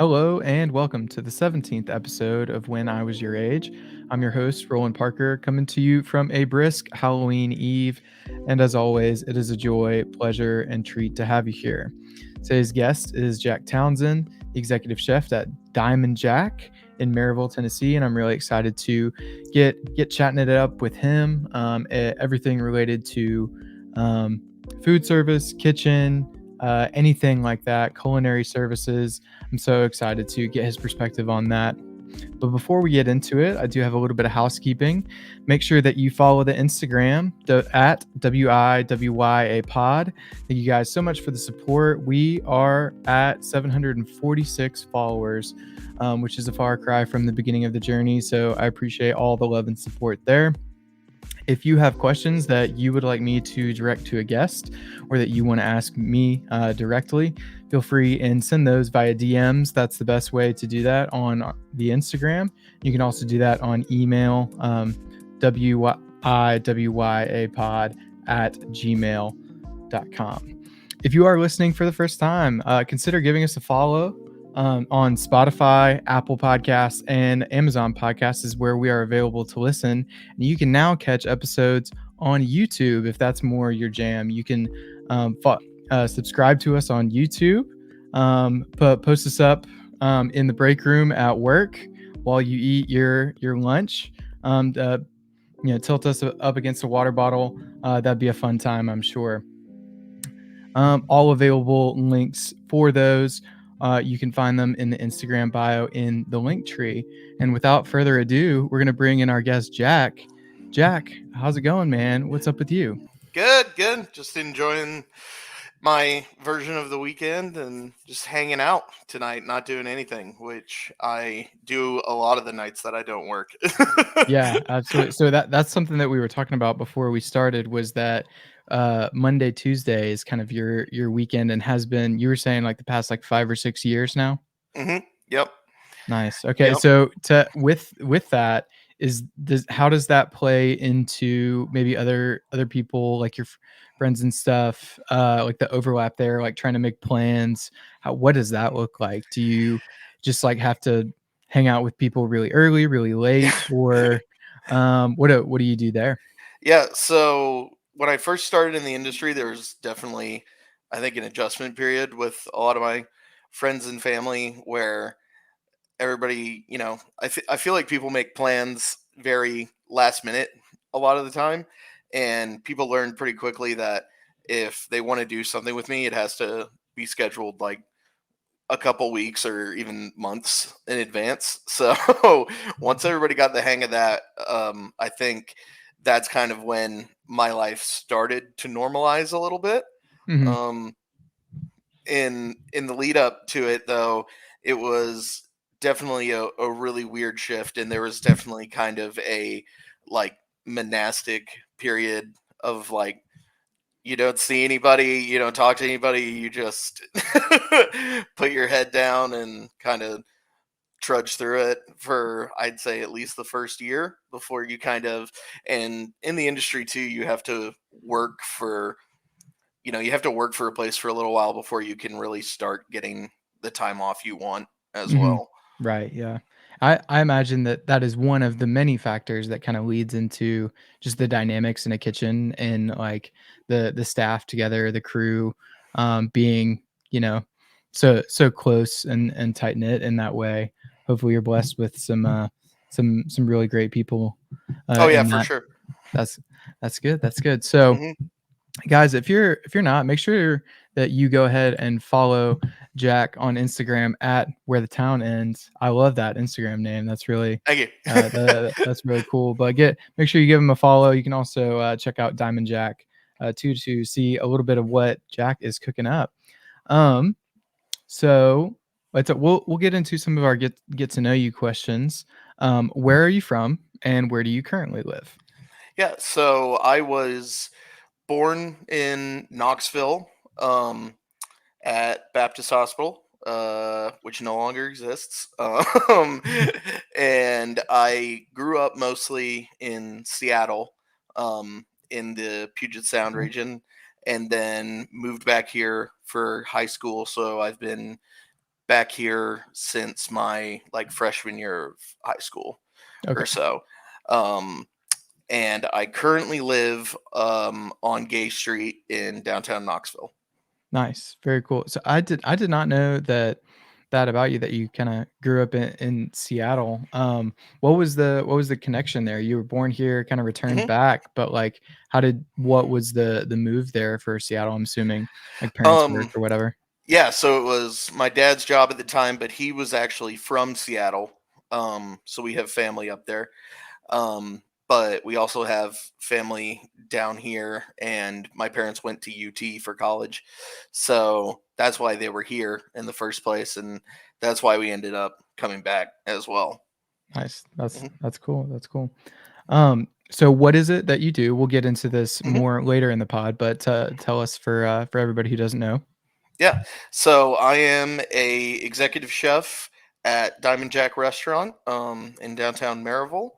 Hello and welcome to the 17th episode of When I Was Your Age. I'm your host, Roland Parker, coming to you from a brisk Halloween Eve. And as always, it is a joy, pleasure, and treat to have you here. Today's guest is Jack Townsend, the executive chef at Diamondjack in Maryville, Tennessee. And I'm really excited to get chatting it up with him. Everything related to food service, kitchen, anything like that, culinary services. I'm so excited to get his perspective on that. But before we get into it, I do have a little bit of housekeeping. Make sure that you follow the Instagram at WIWYA pod. Thank you guys so much for the support. We are at 746 followers, which is a far cry from the beginning of the journey. So I appreciate all the love and support there. If you have questions that you would like me to direct to a guest or that you want to ask me directly, feel free and send those via DMs. That's the best way to do that on the Instagram. You can also do that on email, wiwyapod@gmail.com. If you are listening for the first time, consider giving us a follow. On Spotify, Apple Podcasts, and Amazon Podcasts is where we are available to listen. And you can now catch episodes on YouTube if that's more your jam. You can subscribe to us on YouTube, post us up in the break room at work while you eat your lunch. Tilt us up against a water bottle. That'd be a fun time, I'm sure. All available links for those. You can find them in the Instagram bio in the link tree. And without further ado, we're going to bring in our guest, Jack. Jack, how's it going, man? What's up with you? Good. Just enjoying my version of the weekend and just hanging out tonight, not doing anything, which I do a lot of the nights that I don't work. Yeah, absolutely. So that's something that we were talking about before we started was that Monday, Tuesday is kind of your weekend and has been, you were saying like the past like 5 or 6 years now? Yep. Nice. Okay. So with that how does that play into maybe other people like your friends and stuff, like the overlap there, like trying to make plans? What does that look like? Do you just like have to hang out with people really early, really late, or what do you do there? Yeah. So when I first started in the industry, there was definitely, I think, an adjustment period with a lot of my friends and family where everybody, I feel like people make plans very last minute a lot of the time. And people learn pretty quickly that if they want to do something with me, it has to be scheduled like a couple weeks or even months in advance. So once everybody got the hang of that, I think that's kind of when my life started to normalize a little bit. Hmm. Um, in the lead up to it, though, it was definitely a really weird shift, and there was definitely kind of a like monastic period of like you don't see anybody, you don't talk to anybody, you just put your head down and kind of trudge through it for I'd say at least the first year before you kind of, and in the industry too, you have to work for, you have to work for a place for a little while before you can really start getting the time off you want as Hmm. well. Right. Yeah. I imagine that is one of the many factors that kind of leads into just the dynamics in a kitchen and like the staff together, the crew, being, you know, so close and tight knit in that way. Hopefully you're blessed with some really great people Oh yeah, in for that. sure. That's that's good. That's good. So Hmm. guys, if you're not, make sure that you go ahead and follow Jack on Instagram at where the town ends. I love that Instagram name. That's really Thank you. that's really cool. But make sure you give him a follow. You can also check out Diamond Jack to see a little bit of what Jack is cooking up. Um, so we'll get into some of our get to know you questions. Where are you from, and where do you currently live? Yeah, so I was born in Knoxville, um, at Baptist Hospital, which no longer exists. And I grew up mostly in Seattle, in the Puget Sound region, and then moved back here for high school. So I've been back here since my like freshman year of high school or Okay. so. Um, and I currently live on Gay Street in downtown Knoxville. Nice. Very cool. So I did not know that about you, that you kinda grew up in Seattle. What was the connection there? You were born here, kinda returned Mhm. back, but, like, what was the move there for Seattle? I'm assuming, like, parents work Um, or whatever? yeah, so it was my dad's job at the time, but he was actually from Seattle. So we have family up there. But we also have family down here, and my parents went to UT for college. So that's why they were here in the first place. And that's why we ended up coming back as well. Nice. Mhm, That's cool, that's cool. So what is it that you do? We'll get into this mhm. more later in the pod, but, tell us for everybody who doesn't know. Yeah. So I am a executive chef at Diamondjack restaurant in downtown Maryville.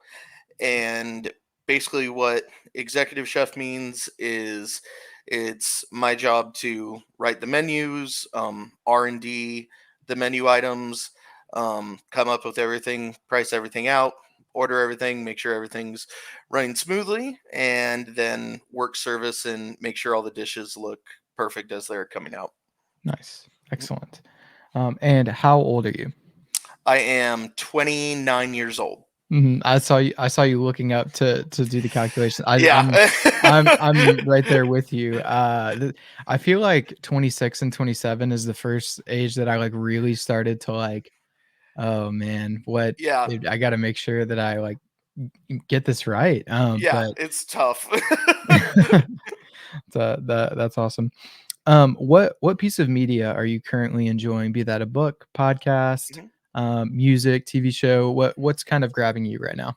And basically what executive chef means is it's my job to write the menus, R&D the menu items, come up with everything, price everything out, order everything, make sure everything's running smoothly, and then work service and make sure all the dishes look perfect as they're coming out. Nice. Excellent. And how old are you? I am 29 years old. Mhm, I saw you looking up to do the calculation. Yeah. I'm right there with you. I feel like 26 and 27 is the first age that I, like, really started to, like, "Oh, man, Yeah. I gotta make sure that I, like, get this right." Yeah, But it's tough. that's awesome. What piece of media are you currently enjoying? Be that a book, podcast, Mhm. music, TV show? What's kind of grabbing you right now?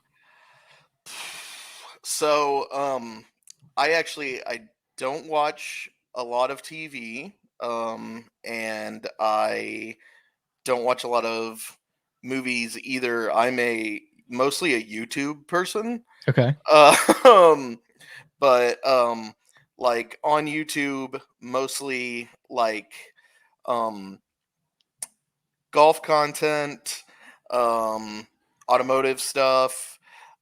So, I don't watch a lot of TV, and I don't watch a lot of movies either. I'm a mostly a YouTube person. Okay, Um, but like on YouTube, mostly like um golf content, um, automotive stuff,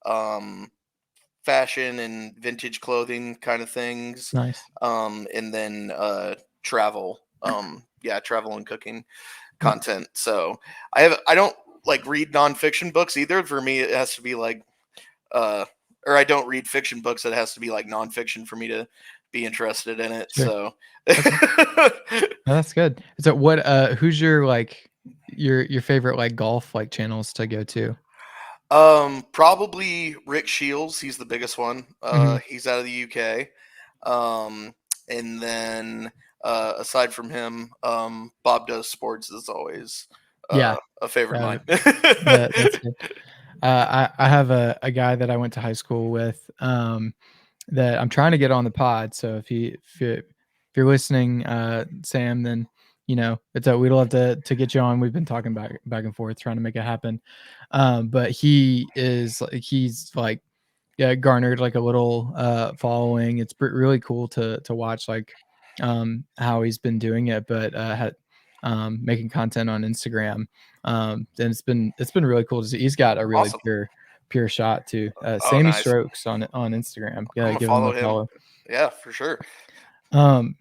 um, fashion and vintage clothing kind of things, nice. and then travel. Yeah, travel and cooking Nice. content. So I don't like read nonfiction books either. For me, it has to be like uh, or I don't read fiction books. It has to be like nonfiction for me to be interested in it. Sure. So. Okay. No, that's good. So who's your, like, your favorite, like, golf, like, channels to go to? Probably Rick Shields. He's the biggest one. Mhm. He's out of the UK. Um, and then aside from him, Bob Does Sports is always Yeah, a favorite of uh, mine. that's good. I have a guy that I went to high school with, that I'm trying to get on the pod, so if you're listening, Sam, then, it's we'd love to get you on. We've been talking back and forth trying to make it happen. But he's, like, yeah, garnered, like, a little, following. It's really cool to watch, like, how he's been doing it, but, making content on Instagram. And it's been really cool to see. He's got a really Awesome. pure shot too. Oh, Sammy nice. Strokes on Instagram. I'm Yeah, gonna give him follow a him. follow. Yeah, for sure. Um,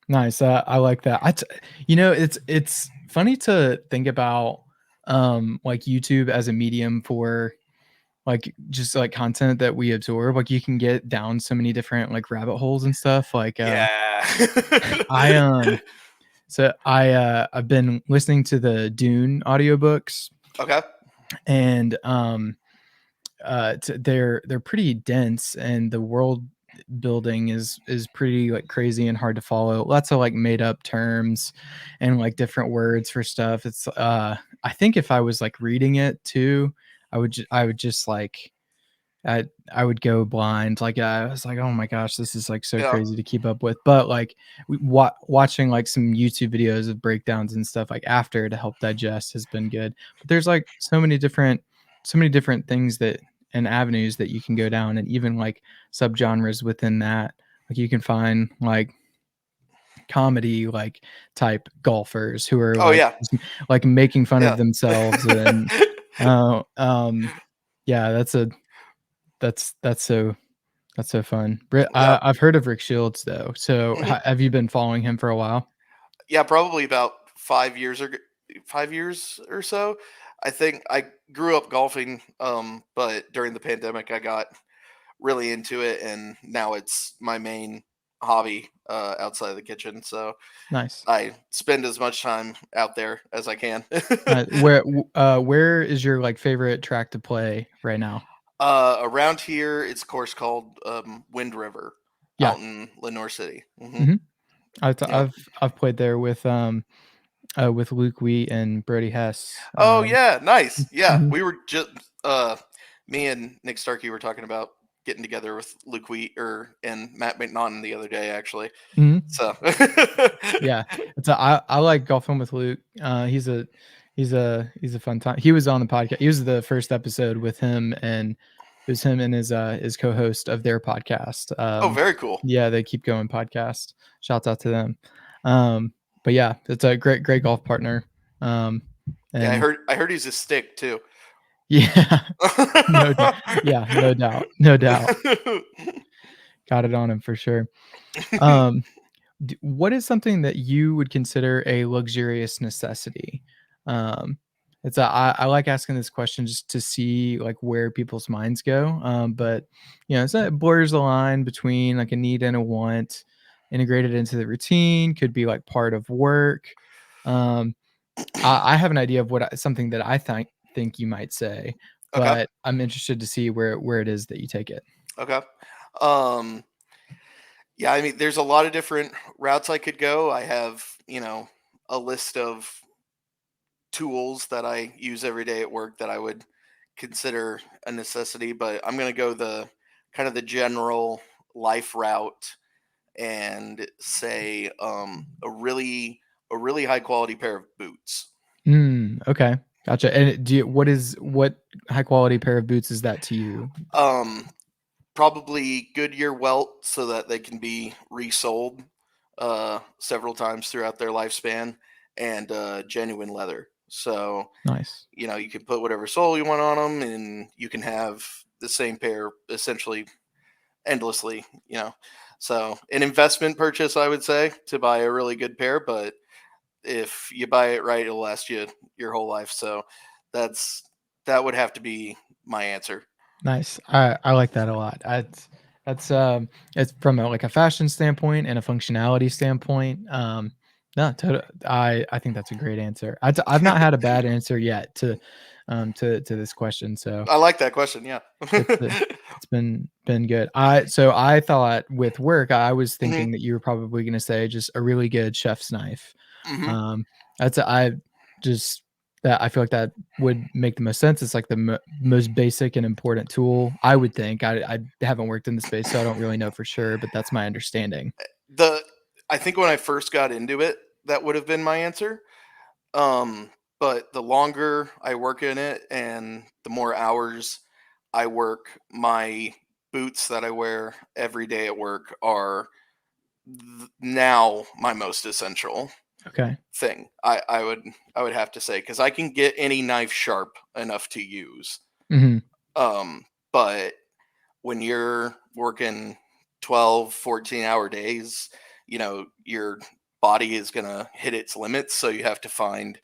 nice. I like that. It's funny to think about, like, YouTube as a medium for, like, just, like, content that we absorb. Like, you can get down so many different, like, rabbit holes and stuff. Like, Yeah. I I've been listening to the Dune audiobooks, Okay. and they're pretty dense, and the world building is pretty, like, crazy and hard to follow. Lots of, like, made up terms and, like, different words for stuff. It's I think if I was, like, reading it too, I would just, like, I would go blind. Like, I was like, "Oh my gosh, this is, like, so Yeah. crazy to keep up with." But, like, watching, like, some YouTube videos of breakdowns and stuff, like, after, to help digest has been good. But there's, like, so many different things that and avenues that you can go down, and even, like, subgenres within that. Like, you can find, like, comedy like type golfers who are Oh like yeah, like making fun of yeah. themselves and uh, um yeah, that's that's so fun. Yeah, I've heard of Rick Shields though. So mhm. have you been following him for a while? Yeah, probably about 5 years or so. I think I grew up golfing, but during the pandemic, I got really into it, and now it's my main hobby outside of the kitchen. So Nice. I spend as much time out there as I can. Where is your like favorite track to play right now? Around here, it's a course called Wind River Yeah. out in Lenore City. hmm Yep. I've played there with Luke Wheat and Brody Hess. Oh yeah, nice. Yeah, Mhm. we were just uh, me and Nick Starkey were talking about getting together with Luke Wheat or and Matt McNaughton the other day, actually. Mhm. So, Yeah, I like golfing with Luke. He's a fun time. He was on the podcast. He was the first episode with him, and it was him and his co-host of their podcast. oh, very cool. Yeah, they keep going podcast. Shouts out to them. But yeah, it's a great golf partner. Um, Yeah, and I heard he's a stick too. yeah, no, yeah, no doubt, no doubt, got it on him for sure. Um, what is something that you would consider a luxurious necessity? Um, I like asking this question just to see like where people's minds go. But it blurs the line between like a need and a want, integrated into the routine, could be like part of work. Um, I have an idea of something that I think you might say, Okay. but I'm interested to see where it is that you take it. Okay. Um, yeah, I mean, there's a lot of different routes I could go. I have, a list of tools that I use every day at work that I would consider a necessity, but I'm going to go the kind of the general life route and say a really high quality pair of boots. Okay, gotcha. And what high quality pair of boots is that to you? Um, Probably Goodyear welt so that they can be resold several times throughout their lifespan, and genuine leather. So Nice. you can put whatever sole you want on them, and you can have the same pair essentially endlessly. So an investment purchase, I would say, to buy a really good pair, but if you buy it right, it'll last you your whole life. So that's that would have to be my answer. Nice. I like that a lot. It's from like a fashion standpoint and a functionality standpoint. No, I think that's a great answer. I've not had a bad answer yet to this question, so I like that question. Yeah. it's been good. I thought with work, I was hmm thinking that you were probably gonna say just a really good chef's knife. hmm Um, I just that I feel like that would make the most sense. It's like the most basic and important tool, I would think. I haven't worked in the space, so I don't really know for sure, but that's my understanding. the I think when I first got into it, that would have been my answer. Um, but the longer I work in it and the more hours I work, my boots that I wear every day at work are now my most essential Okay. thing. I would have to say, because I can get any knife sharp enough to use. Mhm. But when you're working 12, 14-hour days, your body is going to hit its limits. So you have to find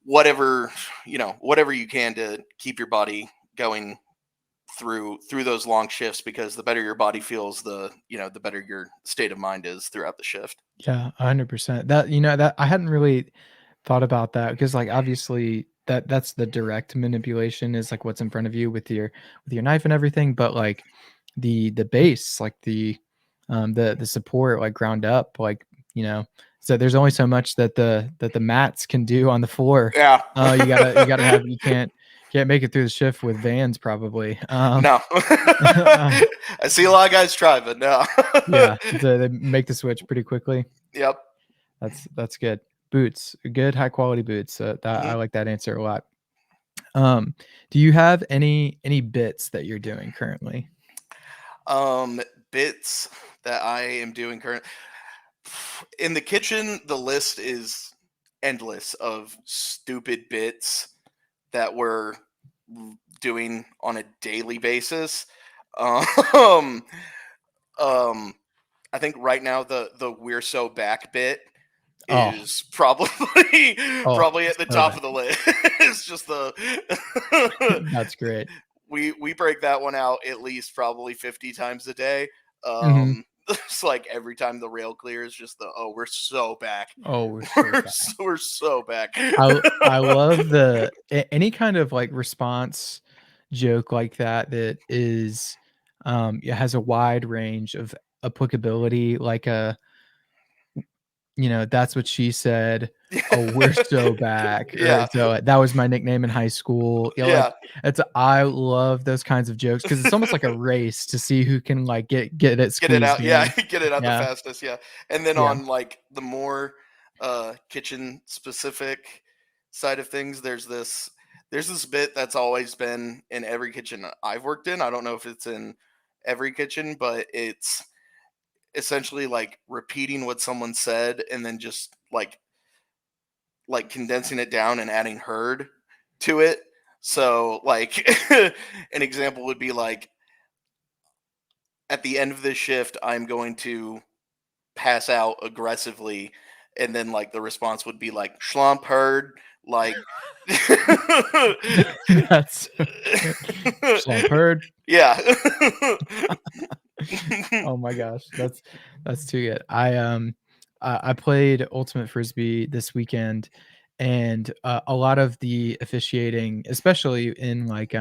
whatever, whatever you can to keep your body going through those long shifts, because the better your body feels, the better your state of mind is throughout the shift. Yeah, 100%. That I hadn't really thought about that because, like, obviously that's the direct manipulation is like what's in front of you with your knife and everything, but like the base, like the support, like ground up, like so there's only so much that the mats can do on the floor. Yeah. You gotta have can't make it through the shift with Vans probably. No. Uh, I see a lot of guys try, but no. yeah, they make the switch pretty quickly. Yep. That's good. Boots, good high quality boots. That I hmm like that answer a lot. Um, do you have any bits that you're doing currently? Um, Bits that I am doing current. In the kitchen, the list is endless of stupid bits that we're doing on a daily basis. Um, um, I think right now the "we're so back" bit Oh, is probably oh, probably at the so top bad. of the list. It's just the That's great. we break that one out at least probably 50 times a day. Mhm. It's like every time the rail clears, just the oh, we're so back. Oh, we're so bad. We're so back. I love the any kind of, like, response joke like that that is, it has a wide range of applicability, like a, "That's what she said." "Oh, we're so back," or Yeah, so that was my nickname in high school. Like, yeah. I love those kinds of jokes because it's almost like a race to see who can, like, get it Get it squeezed out, yeah, in. get it out the Yeah, fastest, yeah. And then yeah. on like the more kitchen specific side of things, there's this bit that's always been in every kitchen I've worked in. I don't know if it's in every kitchen, but it's essentially like repeating what someone said and then just like condensing it down and adding heard to it. So like an example would be like at the end of this shift, I'm going to pass out aggressively, and then like the response would be like "schlump heard," like That's so good. Schlump heard. yeah. Oh my gosh, that's too good. I played Ultimate Frisbee this weekend, and, a lot of the officiating, especially in, like,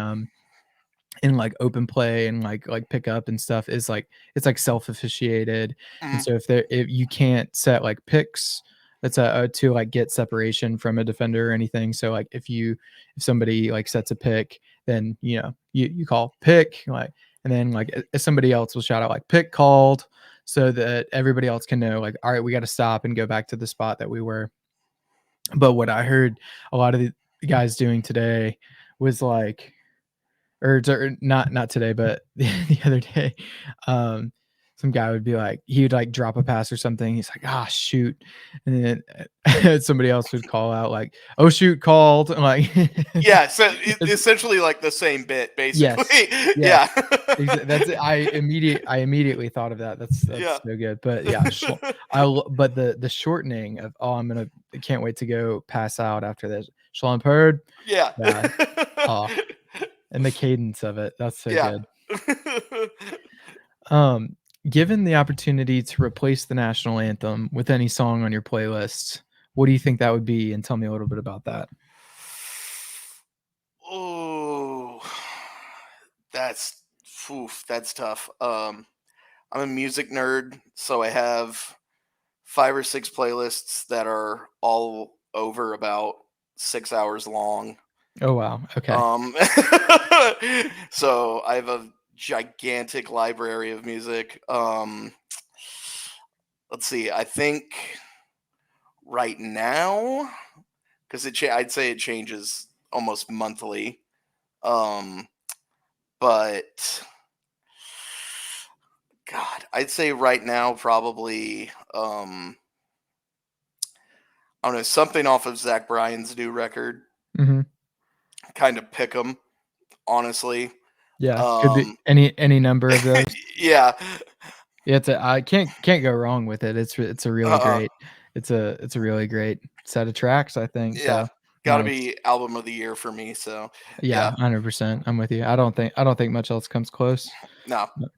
open play and, like, pickup and stuff is, like it's, like, self-officiated, and Mhm. so if you can't set, like, picks, that's, to, like, get separation from a defender or anything, so, like, if somebody, like, sets a pick, then, you call "pick," like, and then, like, somebody else will shout out, like, "Pick called," so that everybody else can know, like, "Alright, we gotta stop and go back to the spot that we were." But what I heard a lot of the guys doing today was, like or not today, but the other day, um, some guy would be like he would, like, drop a pass or something, he's like, "Ah, shoot," and then, somebody else would call out like, "Oh, shoot, called," and, like, Yeah, so it's essentially like the same bit, yes, basically. yes, Yeah. that's it, I immediately thought of that, that's Yeah. so good, but yeah, but the shortening of, "Oh, I can't wait to go pass out after this," Schlumberg, Yeah. yeah, oh, and the cadence of it, that's so Yeah. good. Um, Given the opportunity to replace the national anthem with any song on your playlist, what do you think that would be? And tell me a little bit about that. Oh, that's that's tough. I'm a music nerd, so I have 5 or 6 playlists that are all over about 6 hours long. Oh, wow. Okay. Um, so I have a gigantic library of music. Let's see. I think right now, because I'd say it changes almost monthly. Um, but God, I'd say right now probably I don't know, something off of Zach Bryan's new record. Mhm. Kind of pick 'em, honestly. Yeah, could be Um, any number of those. yeah. Yeah, I can't go wrong with it. It's a really Uh-uh. great it's a really great set of tracks, I think, Yeah. so Gotta nice. be album of the year for me. So Yeah, yeah. 100%. I'm with you. I don't think much else comes close. No. But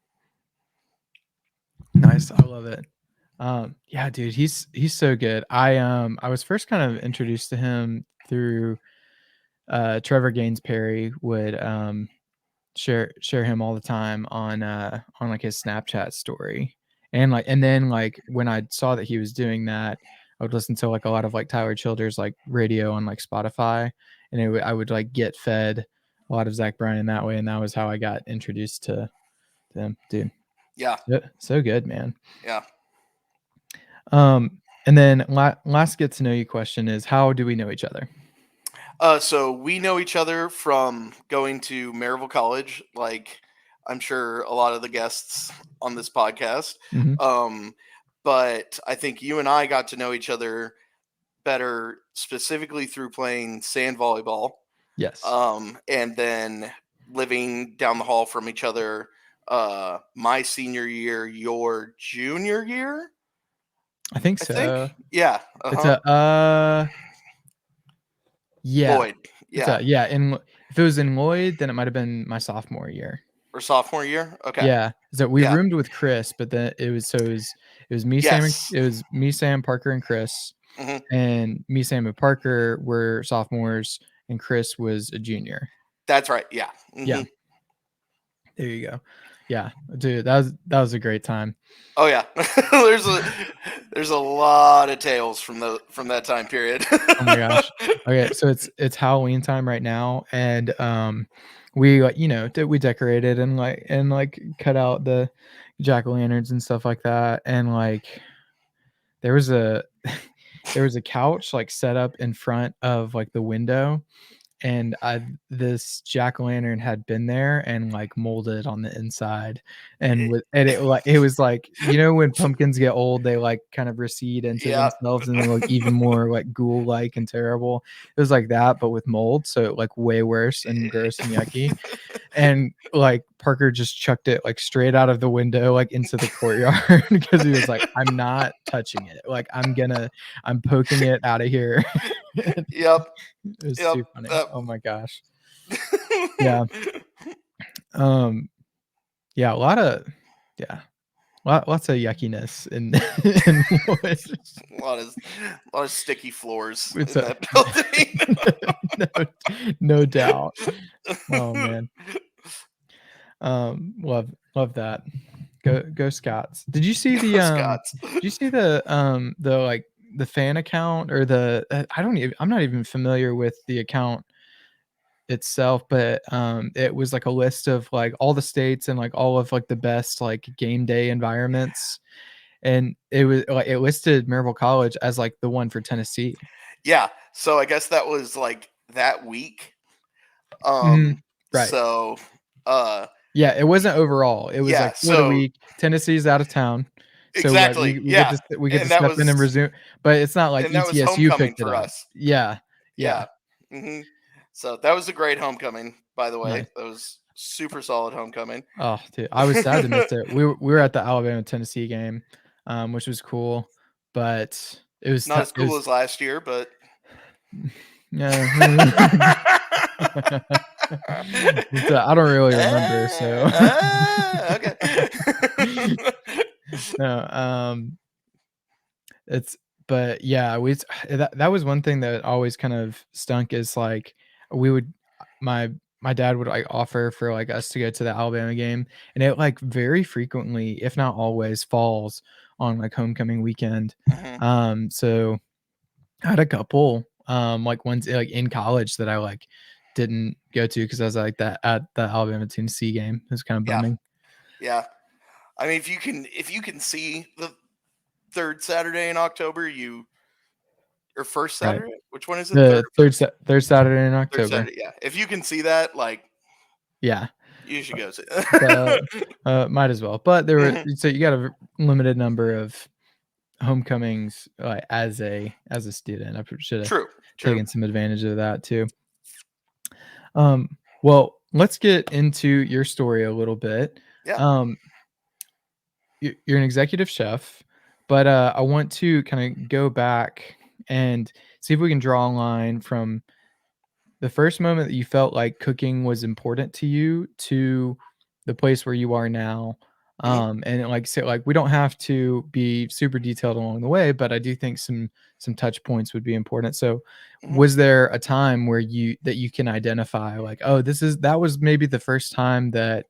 nice, I love it. Yeah, dude, he's so good. I was first kind of introduced to him through Trevor Gaines Perry would share him all the time on like his Snapchat story. And then like when I saw that he was doing that, I would listen to like a lot of like Tyler Childers like radio on like Spotify, and I would like get fed a lot of Zach Bryan that way, and that was how I got introduced to him, dude. Yeah. So good, man. Yeah. And then last get to know you question is how do we know each other? So we know each other from going to Maryville College, like I'm sure a lot of the guests on this podcast. Mhm. Um, but I think you and I got to know each other better specifically through playing sand volleyball, Yes. and then living down the hall from each other my senior year, your junior year, I think I think. so. Yeah. It's Uh-huh. a yeah. Lloyd. It's Yeah. a yeah, in if it was in Lloyd, then it might have been my sophomore year. Or sophomore year. Okay. Yeah, so we Yeah. roomed with Chris, but then it was me, Sam, and Yes. it was me, Sam, Parker, and Chris, Hmm. and me, Sam, and Parker were sophomores, and Chris was a junior. That's right. Yeah. Yeah, Hmm. there you go. Yeah, dude, that was a great time. Oh yeah. there's a lot of tales from that time period. Oh my gosh. Okay, so it's Halloween time right now, and we we decorated and cut out the jack o' lanterns and stuff like that, and there was a there was a couch like set up in front of like the window, and this jack o' lantern had been there and like molded on the inside, and it was like when pumpkins get old they like kind of recede into Yeah. themselves and they look even more like ghoul like and terrible. It was like that but with mold, so like way worse and gross and yucky. And like Parker just chucked it like straight out of the window like into the courtyard because he was like, I'm not touching it, like I'm poking it out of here. It Yep. was Yep. too funny. Oh my gosh. Yeah. Uh, Um, yeah, a lot of yeah, lots of yuckiness in in Lloyd. a lot of sticky floors It's in a that building. no, no doubt. Oh man. Love that. Go Scots. Did you see Go Scots. like the fan account or I'm not even familiar with the account itself, but it was like a list of like all the states and like all of like the best like game day environments, and it was like it listed Maryville College as like the one for Tennessee. Yeah. So I guess that was like that week. Mhm. Right. So uh Yeah, it wasn't overall. It was yeah, like for the so week. Tennessee's out of town, so like exactly. Yeah. we get to And that step in and was resume, but it's not like ETSU homecoming picked it for up. us. Yeah, yeah, Yeah. Hmm. So that was a great homecoming, by the way. nice. That was super solid homecoming. Oh, dude, I was sad to miss it. We were at the Alabama Tennessee game, which was cool, but Not as it cool was as last year, but yeah. I don't really remember, so Okay. no, it's but yeah, that was one thing that always kind of stunk is like we would my my dad would like offer for like us to go to the Alabama game, and it like very frequently, if not always, falls on like homecoming weekend. Mhm. So I had a couple like ones like in college that I like didn't go to because I was like that at the Alabama Tennessee game. It was kind of Yeah. bumming. Yeah. I mean, if you can see the third Saturday in October, you or first Right. Saturday, which one is it? Third The or first? third Saturday in Third October. Saturday. Yeah. If you can see that, like, Yeah. you should go see. The might as well. But there were Mhm. so you got a limited number of homecomings as a student. I should have True. True. taken some advantage of that too. Well, let's get into your story a little bit. Yeah. Um, you're an executive chef, but I want to kind of go back and see if we can draw a line from the first moment that you felt like cooking was important to you to the place where you are now. Hmm. And like say like we don't have to be super detailed along the way, but I do think some touch points would be important. So Hmm. was there a time where you can identify like, oh, that was maybe the first time that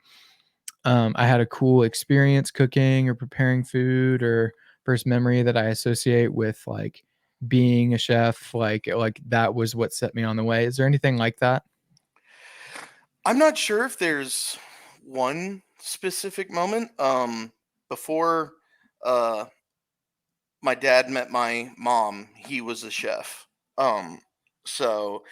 I had a cool experience cooking or preparing food, or first memory that I associate with like being a chef, like that was what set me on the way. Is there anything like that? I'm not sure if there's one specific moment. Before uh, my dad met my mom, he was a chef. Um, so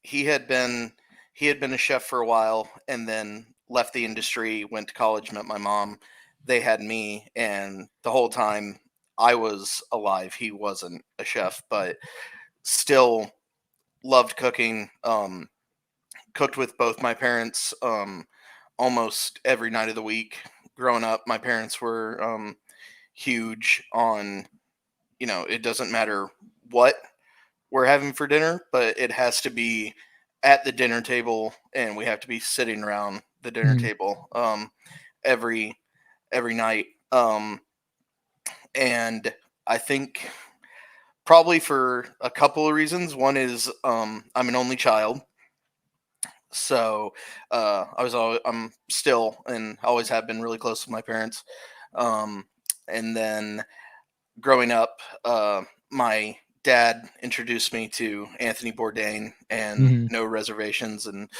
he had been a chef for a while, and then left the industry, went to college, met my mom, they had me, and the whole time I was alive, he wasn't a chef, but still loved cooking. Cooked with both my parents almost every night of the week. Growing up, my parents were huge on, it doesn't matter what we're having for dinner, but it has to be at the dinner table, and we have to be sitting around the dinner Mhm. table every night. And I think probably for a couple of reasons. One is I'm an only child, so I'm still and always have been really close with my parents. Um, and then growing up, my dad introduced me to Anthony Bourdain and Mhm. No Reservations and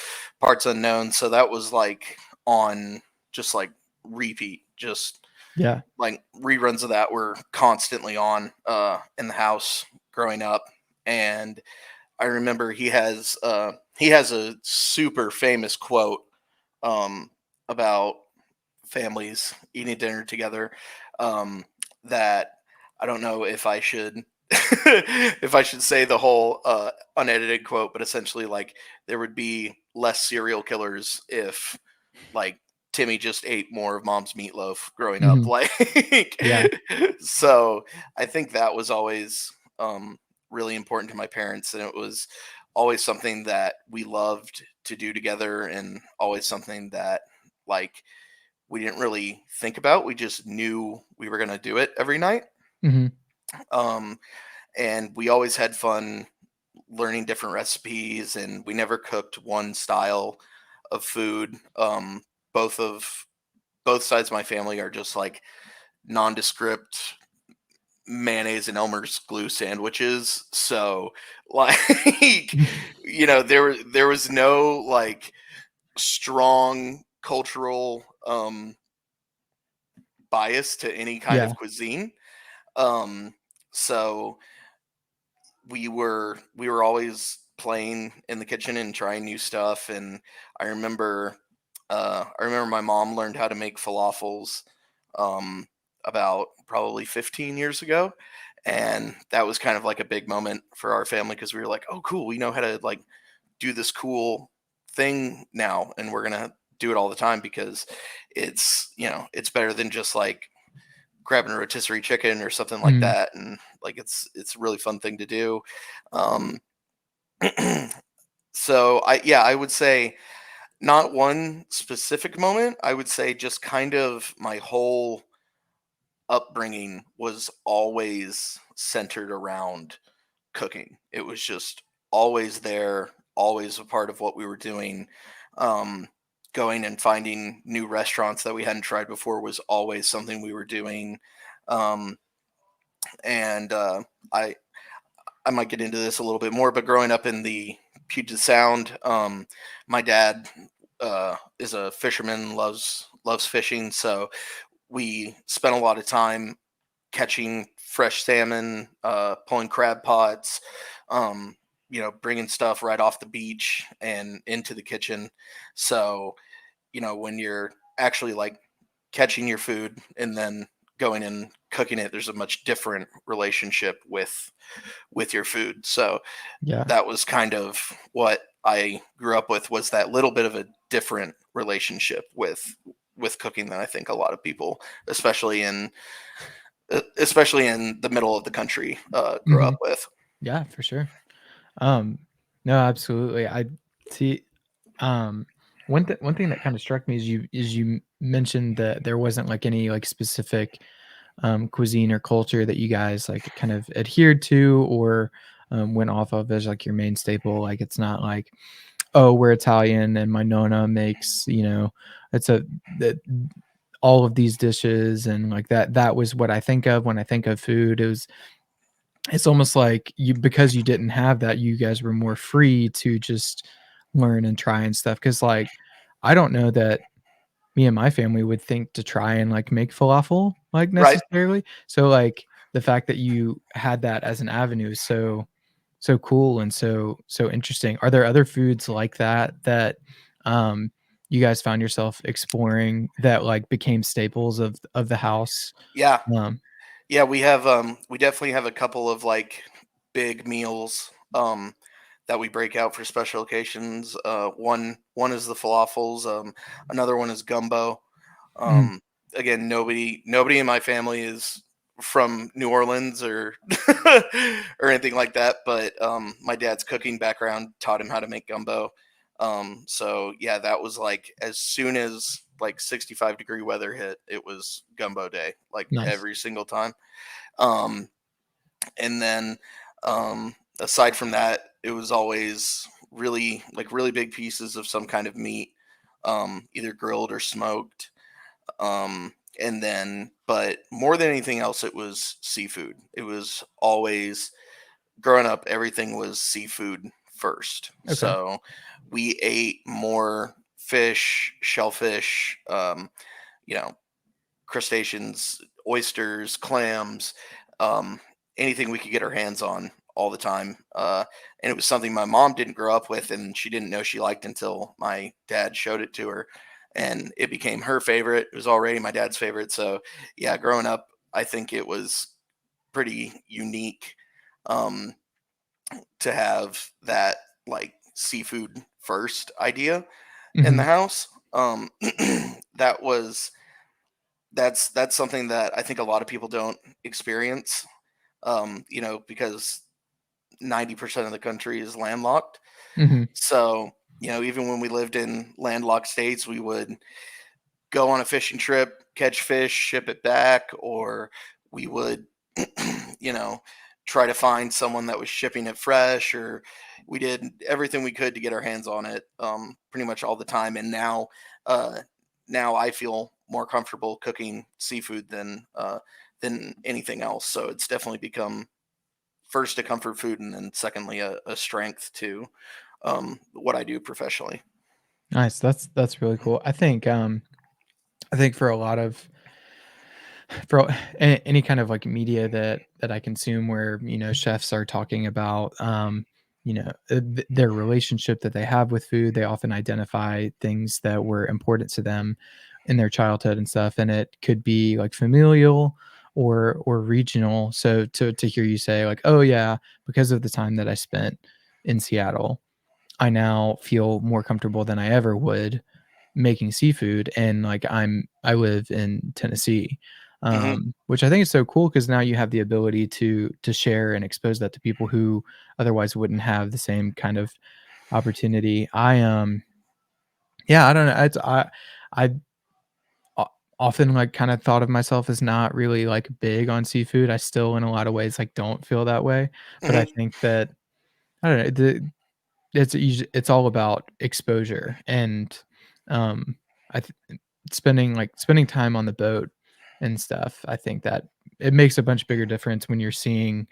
Parts Unknown. So that was like on just like repeat, just Yeah. like reruns of that were constantly on in the house growing up. And I remember he has a super famous quote um, about families eating dinner together, that I don't know if I should if I should say the whole unedited quote, but essentially like there would be less serial killers if like Timmy just ate more of mom's meatloaf growing up. Mhm. Like Yeah. so I think that was always really important to my parents, and it was always something that we loved to do together, and always something that like we didn't really think about. We just knew we were going to do it every night. Mhm. Um, and we always had fun learning different recipes, and we never cooked one style of food. Both of both sides of my family are just like nondescript mayonnaise and Elmer's glue sandwiches. So like there was no like strong cultural bias to any kind Yeah. of cuisine. Um, so we were always playing in the kitchen and trying new stuff. And I remember I remember my mom learned how to make falafels um, about probably 15 years ago, and that was kind of like a big moment for our family because we were like, oh cool, we know how to like do this cool thing now, and we're gonna do it all the time because it's better than just like grabbing a rotisserie chicken or something like Mhm. that. And like it's a really fun thing to do. um so I would say not one specific moment. I would say just kind of my whole upbringing was always centered around cooking. It was just always there, always a part of what we were doing. um Going and finding new restaurants that we hadn't tried before was always something we were doing. um and I I might get into this a little bit more, but growing up in the Puget Sound, my dad is a fisherman, loves fishing, so we spent a lot of time catching fresh salmon, pulling crab pots, um, bringing stuff right off the beach and into the kitchen. So when you're actually like catching your food and then going and cooking it, there's a much different relationship with your food. So Yeah. that was kind of what I grew up with, was that little bit of a different relationship with cooking than I think a lot of people, especially in the middle of the country, grew up Mhm. with. Yeah, for sure. Um, no, absolutely. I see. Um, one thing that kind of struck me is you mentioned that there wasn't like any like specific cuisine or culture that you guys like kind of adhered to or went off of as like your main staple. Like it's not like, oh, we're Italian and my nonna makes, it's a that all of these dishes and like that. That was what I think of when I think of food. It's almost like you because you didn't have that, you guys were more free to just learn and try and stuff. Because like, I don't know that me and my family would think to try and, like, make falafel, like, Right. necessarily. So, like, the fact that you had that as an avenue is so cool and so interesting. Are there other foods like that that, um, you guys found yourself exploring that, like, became staples of the house? Yeah. Um Yeah, we definitely have a couple of like big meals that we break out for special occasions. One is the falafels, another one is gumbo. Mhm, Um Again, nobody in my family is from New Orleans or or anything like that, but my dad's cooking background taught him how to make gumbo. So yeah, that was like as soon as like 65-degree weather hit, it was gumbo day, like nice. every single time. Um, and then aside from that, it was always really big pieces of some kind of meat, either grilled or smoked. And then, but more than anything else, it was seafood. It was always growing up, everything was seafood first. Okay. So we ate more fish, shellfish, you know, crustaceans, oysters, clams, um, anything we could get our hands on all the time. And it was something my mom didn't grow up with, and she didn't know she liked until my dad showed it to her, and it became her favorite. It was already my dad's favorite. So yeah, growing up, I think it was pretty unique um, to have that like seafood first idea in the Mhm, house. That was that's something that I think a lot of people don't experience, because 90% of the country is landlocked. mhm, So, even when we lived in landlocked states, we would go on a fishing trip, catch fish, ship it back, or we would, you know, try to find someone that was shipping it fresh, or we did everything we could to get our hands on it, pretty much all the time. And uh, now I feel more comfortable cooking seafood than anything else. So it's definitely become first a comfort food, and then secondly a strength to what I do professionally. nice, that's really cool. I think for a lot of for any kind of like media that I consume where, chefs are talking about, their relationship that they have with food, they often identify things that were important to them in their childhood and stuff, and it could be like familial or regional. So to hear you say like, "Oh yeah, because of the time that I spent in Seattle, I now feel more comfortable than I ever would making seafood, and, like, I live in Tennessee, Hmm. which I think is so cool because now you have the ability to share and expose that to people who otherwise wouldn't have the same kind of opportunity. Yeah, I don't know, I o often, like, kinda thought of myself as not really, like, big on seafood. I still, in a lot of ways, like, don't feel that way, but I Hmm. think that I don't know, it's all about exposure, and, I th spending time on the boat and stuff, I think that it makes a much bigger difference when you're seeing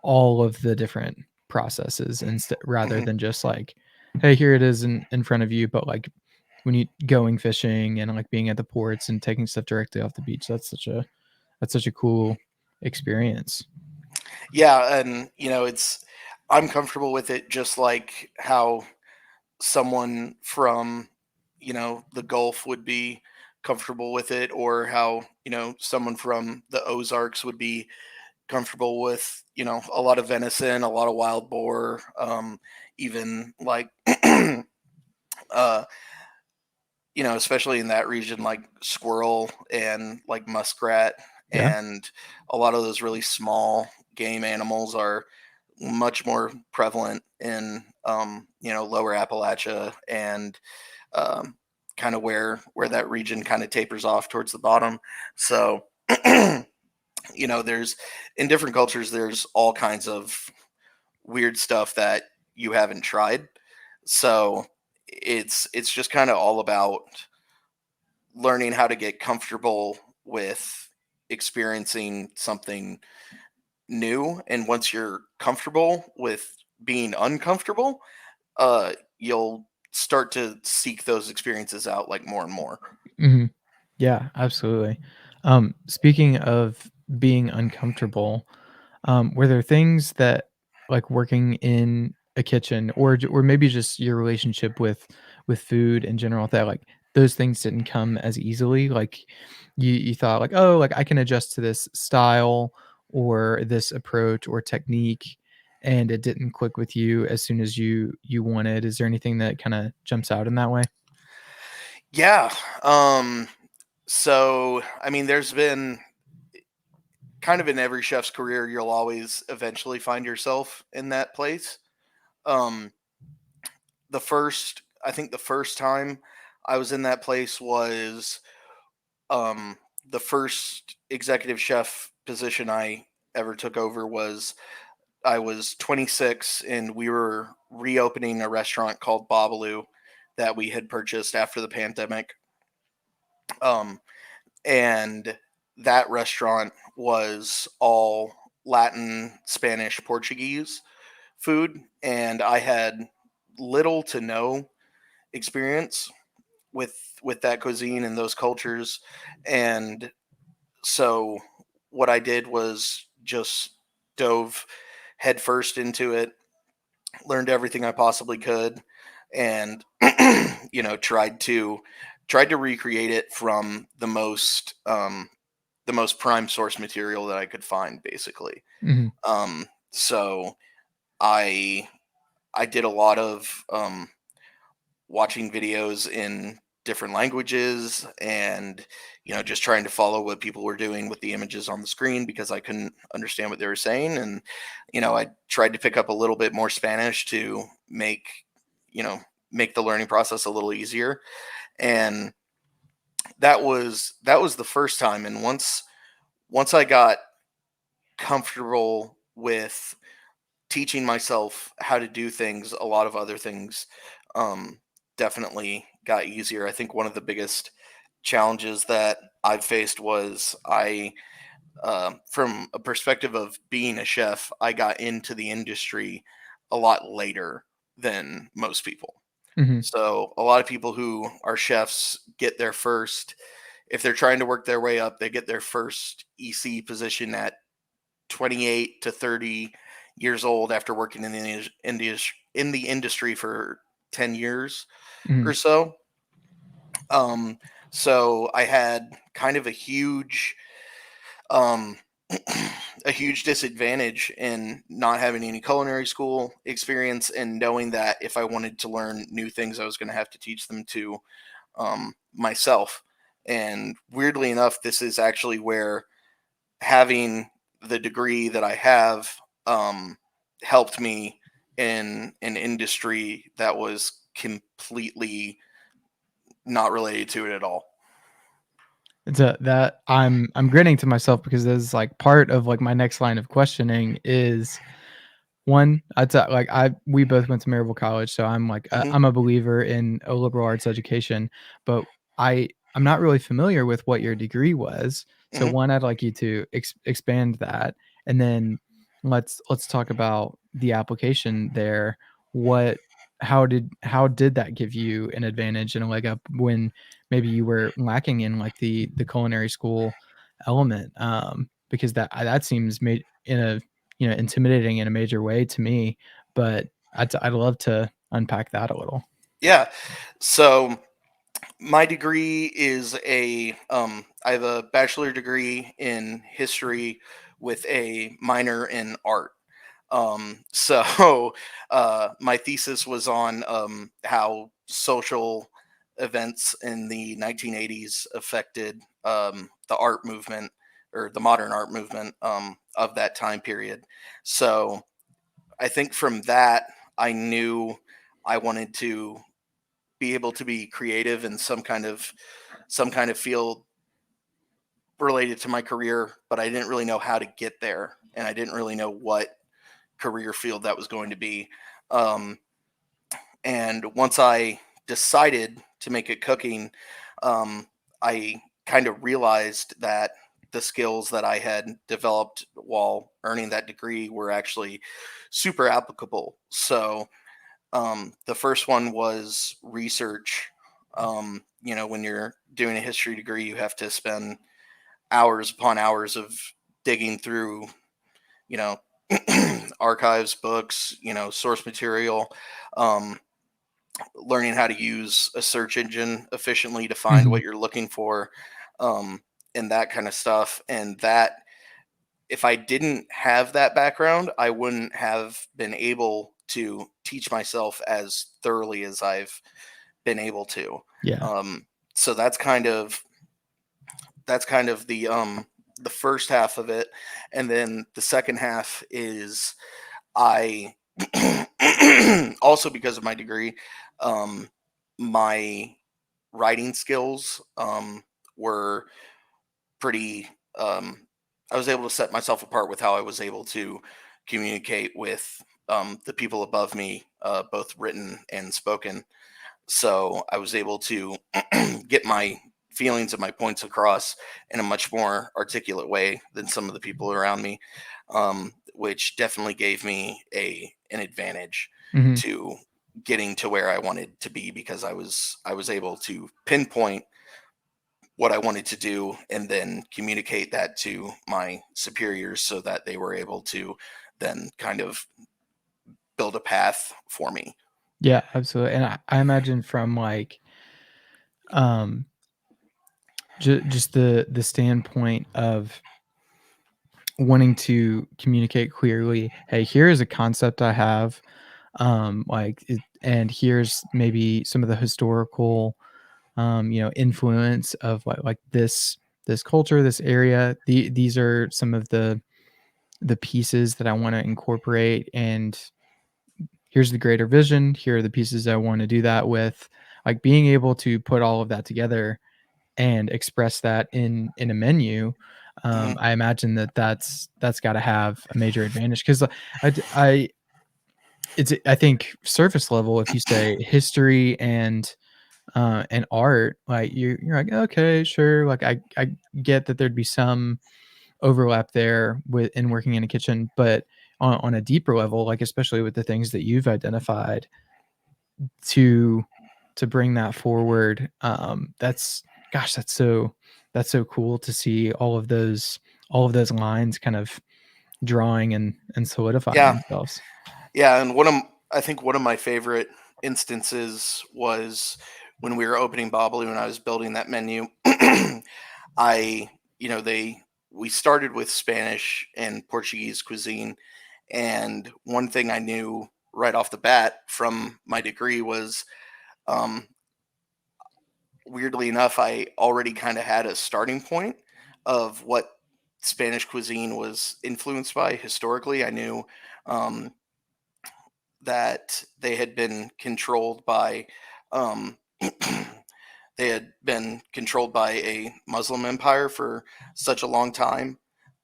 all of the different processes rather Hmm. than just like, "Hey, here it is in front of you," but, like, when you going fishing and, like, being at the ports and taking stuff directly off the beach, that's such a cool experience. Yeah, and it's I'm comfortable with it just like how someone from the Gulf would be comfortable with it, or how someone from the Ozarks would be comfortable with a lot of venison, a lot of wild boar, even like uh especially in that region, like squirrel and like muskrat, Yeah. and a lot of those really small game animals are much more prevalent in lower Appalachia, and um, kind of where that region kind of tapers off towards the bottom. So there's in different cultures there's all kinds of weird stuff that you haven't tried. So it's just kind of all about learning how to get comfortable with experiencing something new, and once you're comfortable with being uncomfortable, you'll start to seek those experiences out like more and more. Mhm. Yeah, absolutely. Speaking of being uncomfortable, were there things that, like, working in a kitchen or maybe just your relationship with food in general, that like those things didn't come as easily? Like you thought like, oh, like I can adjust to this style or this approach or technique, and it didn't click with you as soon as you wanted. Is there anything that kind of jumps out in that way? Yeah. So I mean, there's been kind of in every chef's career, you'll always eventually find yourself in that place. Um, I think the first time I was in that place was um, the first executive chef position I ever took over was I was 26 and we were reopening a restaurant called Babalu that we had purchased after the pandemic. Um, and that restaurant was all Latin, Spanish, Portuguese food, and I had little to no experience with that cuisine and those cultures, and so what I did was just dove headfirst into it, learned everything I possibly could, and tried to recreate it from the most prime source material that I could find, basically. Mhm. So I I did a lot of watching videos in different languages and just trying to follow what people were doing with the images on the screen because I couldn't understand what they were saying, and I tried to pick up a little bit more Spanish to you know make the learning process a little easier. And that was the first time, and once I got comfortable with teaching myself how to do things, a lot of other things um, definitely got easier. I think one of the biggest challenges that I've faced was from a perspective of being a chef, I got into the industry a lot later than most people. Mhm. So a lot of people who are chefs get their first, if they're trying to work their way up, they get their first EC position at 28 to 30 years old after working in the industry for 10 years or Mhm. so. Um, so I had kind of um, a huge disadvantage in not having any culinary school experience and knowing that if I wanted to learn new things, I was going to have to teach them to myself. And weirdly enough, this is actually where having the degree that I have helped me in an industry that was completely not related to it at all. It's a that I'm grinning to myself because there's like part of like my next line of questioning is one, I'd say, like, we both went to Maryville College, so I'm like, Hmm. I'm a believer in a liberal arts education, but I'm not really familiar with what your degree was. So Hmm. one, I'd like you to expand that, and then let's talk about the application there. What how did that give you an advantage and a leg up when maybe you were lacking in like the culinary school element? Because that seems made in a intimidating in a major way to me, but I'd love to unpack that a little. Yeah. So my degree is I have a bachelor degree in history with a minor in art. So my thesis was on how social events in the 1980s affected the art movement or the modern art movement of that time period. So I think from that, I knew I wanted to be able to be creative in some kind of field related to my career, but I didn't really know how to get there, and I didn't really know what career field that was going to be. Um, and once I decided to make it cooking, I kind of realized that the skills that I had developed while earning that degree were actually super applicable. So the first one was research. When you're doing a history degree, you have to spend hours upon hours of digging through, you know, archives, books, source material. Um, learning how to use a search engine efficiently to find Mhm. what you're looking for, um, and that kind of stuff. And that, if I didn't have that background, I wouldn't have been able to teach myself as thoroughly as I've been able to. Yeah. Um, so that's kind of the first half of it, and then the second half is I also, because of my degree, um, my writing skills were pretty. I was able to set myself apart with how I was able to communicate with the people above me, both written and spoken. So I was able to get my feelings and my points across in a much more articulate way than some of the people around me, which definitely gave me a an advantage Mhm. to getting to where I wanted to be, because I was able to pinpoint what I wanted to do and then communicate that to my superiors so that they were able to then kind of build a path for me. Yeah, absolutely, and I imagine from, like, um, just the standpoint of wanting to communicate clearly, "Hey, here is a concept I have, like, and here's maybe some of the historical, influence of, like, this culture, this area. These are some of the pieces that I wanna incorporate, and here's the greater vision. Here are the pieces I wanna do that with." Like, being able to put all of that together and express that in a menu, Mhm. I imagine that that's gotta have a major advantage 'cause I I think surface level, if you say history and art, like, you're like, "Okay, sure," like, I get that there'd be some overlap there with in working in a kitchen, but on a deeper level, like, especially with the things that you've identified, to to bring that forward, that's gosh, that's so cool to see all of those lines kind of drawing and solidifying Yeah, themselves. yeah, and I think one of my favorite instances was when we were opening Babalu and I was building that menu. I, they we started with Spanish and Portuguese cuisine, and one thing I knew right off the bat from my degree was, um, weirdly enough, I already kind of had a starting point of what Spanish cuisine was influenced by historically. I knew um, that they had been controlled by um, they had been controlled by a Muslim empire for such a long time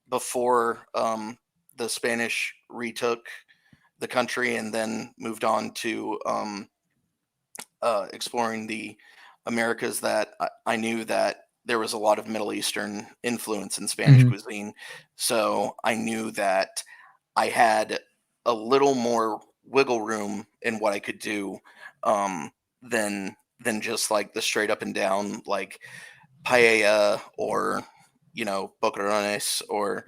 before the Spanish retook the country and then moved on to exploring the Americas, that I knew that there was a lot of Middle Eastern influence in Spanish Mhm. cuisine. So I knew that I had a little more wiggle room in what I could do, um, than just like the straight up and down like paella or boquerones, or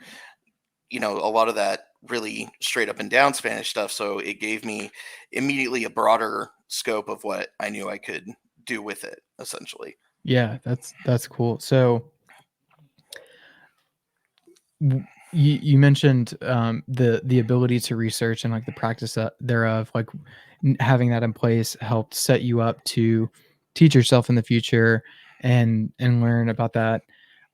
a lot of that really straight up and down Spanish stuff. So it gave me immediately a broader scope of what I knew I could do with it, essentially. Yeah, that's cool. So you mentioned the ability to research and like the practice thereof, like having that in place helped set you up to teach yourself in the future and learn about that.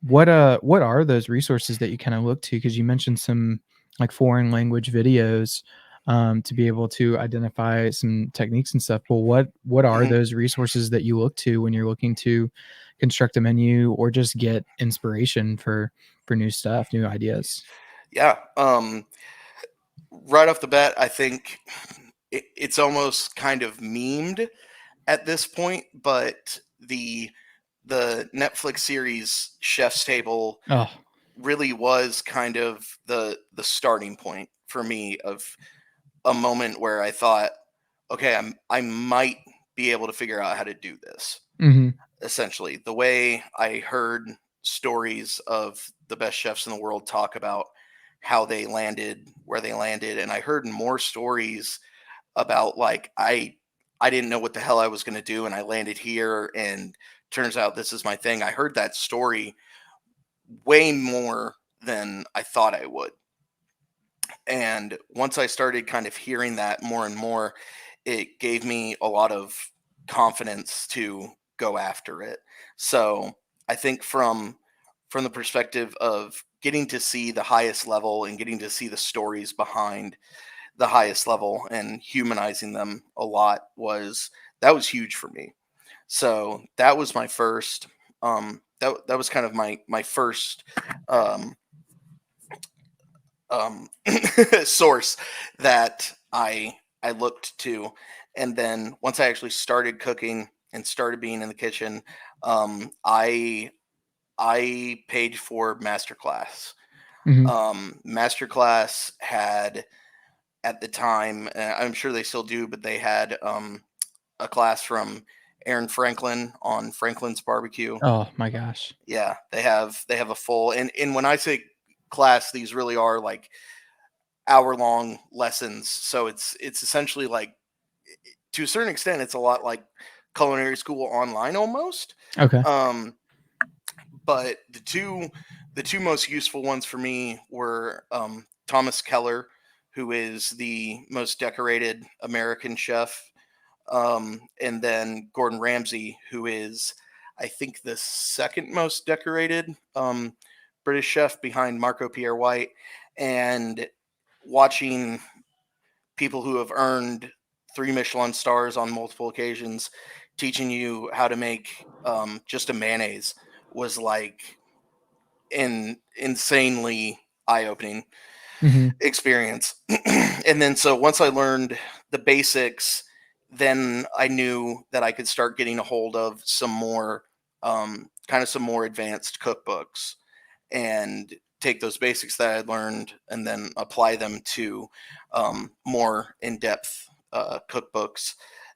What are those resources that you kind of look to? Because you mentioned some like foreign language videos to be able to identify some techniques and stuff. But what are Mhm. those resources that you look to when you're looking to construct a menu or just get inspiration for new stuff, new ideas? Yeah. Right off the bat, I think it's almost kind of memed at this point, but the Netflix series Chef's Table Oh, really was kind of the starting point for me of a moment where I thought, okay, I might be able to figure out how to do this. mhm, Essentially, the way I heard stories of the best chefs in the world talk about how they landed where they landed, and I heard more stories about like I didn't know what the hell I was going to do, and I landed here, and turns out this is my thing. I heard that story way more than I thought I would. And once I started kind of hearing that more and more, it gave me a lot of confidence to go after it. So I think from the perspective of getting to see the highest level and getting to see the stories behind the highest level and humanizing them a lot was that was huge for me. So that was my first that was kind of my first um um, source that I looked to, and then once I actually started cooking and started being in the kitchen, I paid for masterclass. Mhm. Masterclass had at the time, I'm sure they still do, but they had a class from Aaron Franklin on Franklin's Barbecue. Oh my gosh. Yeah, they have a full, and when I say class, these really are like hour-long lessons. So it's essentially like, to a certain extent, it's a lot like culinary school online almost. Okay. Um, but the two most useful ones for me were Thomas Keller, who is the most decorated American chef, and then Gordon Ramsay, who is, I think, the second most decorated British chef behind Marco Pierre White. And watching people who have earned three Michelin stars on multiple occasions teaching you how to make just a mayonnaise was like an insanely eye-opening Mhm. experience. And then so once I learned the basics, then I knew that I could start getting a hold of some more kind of some more advanced cookbooks and take those basics that I learned and then apply them to more in-depth cookbooks.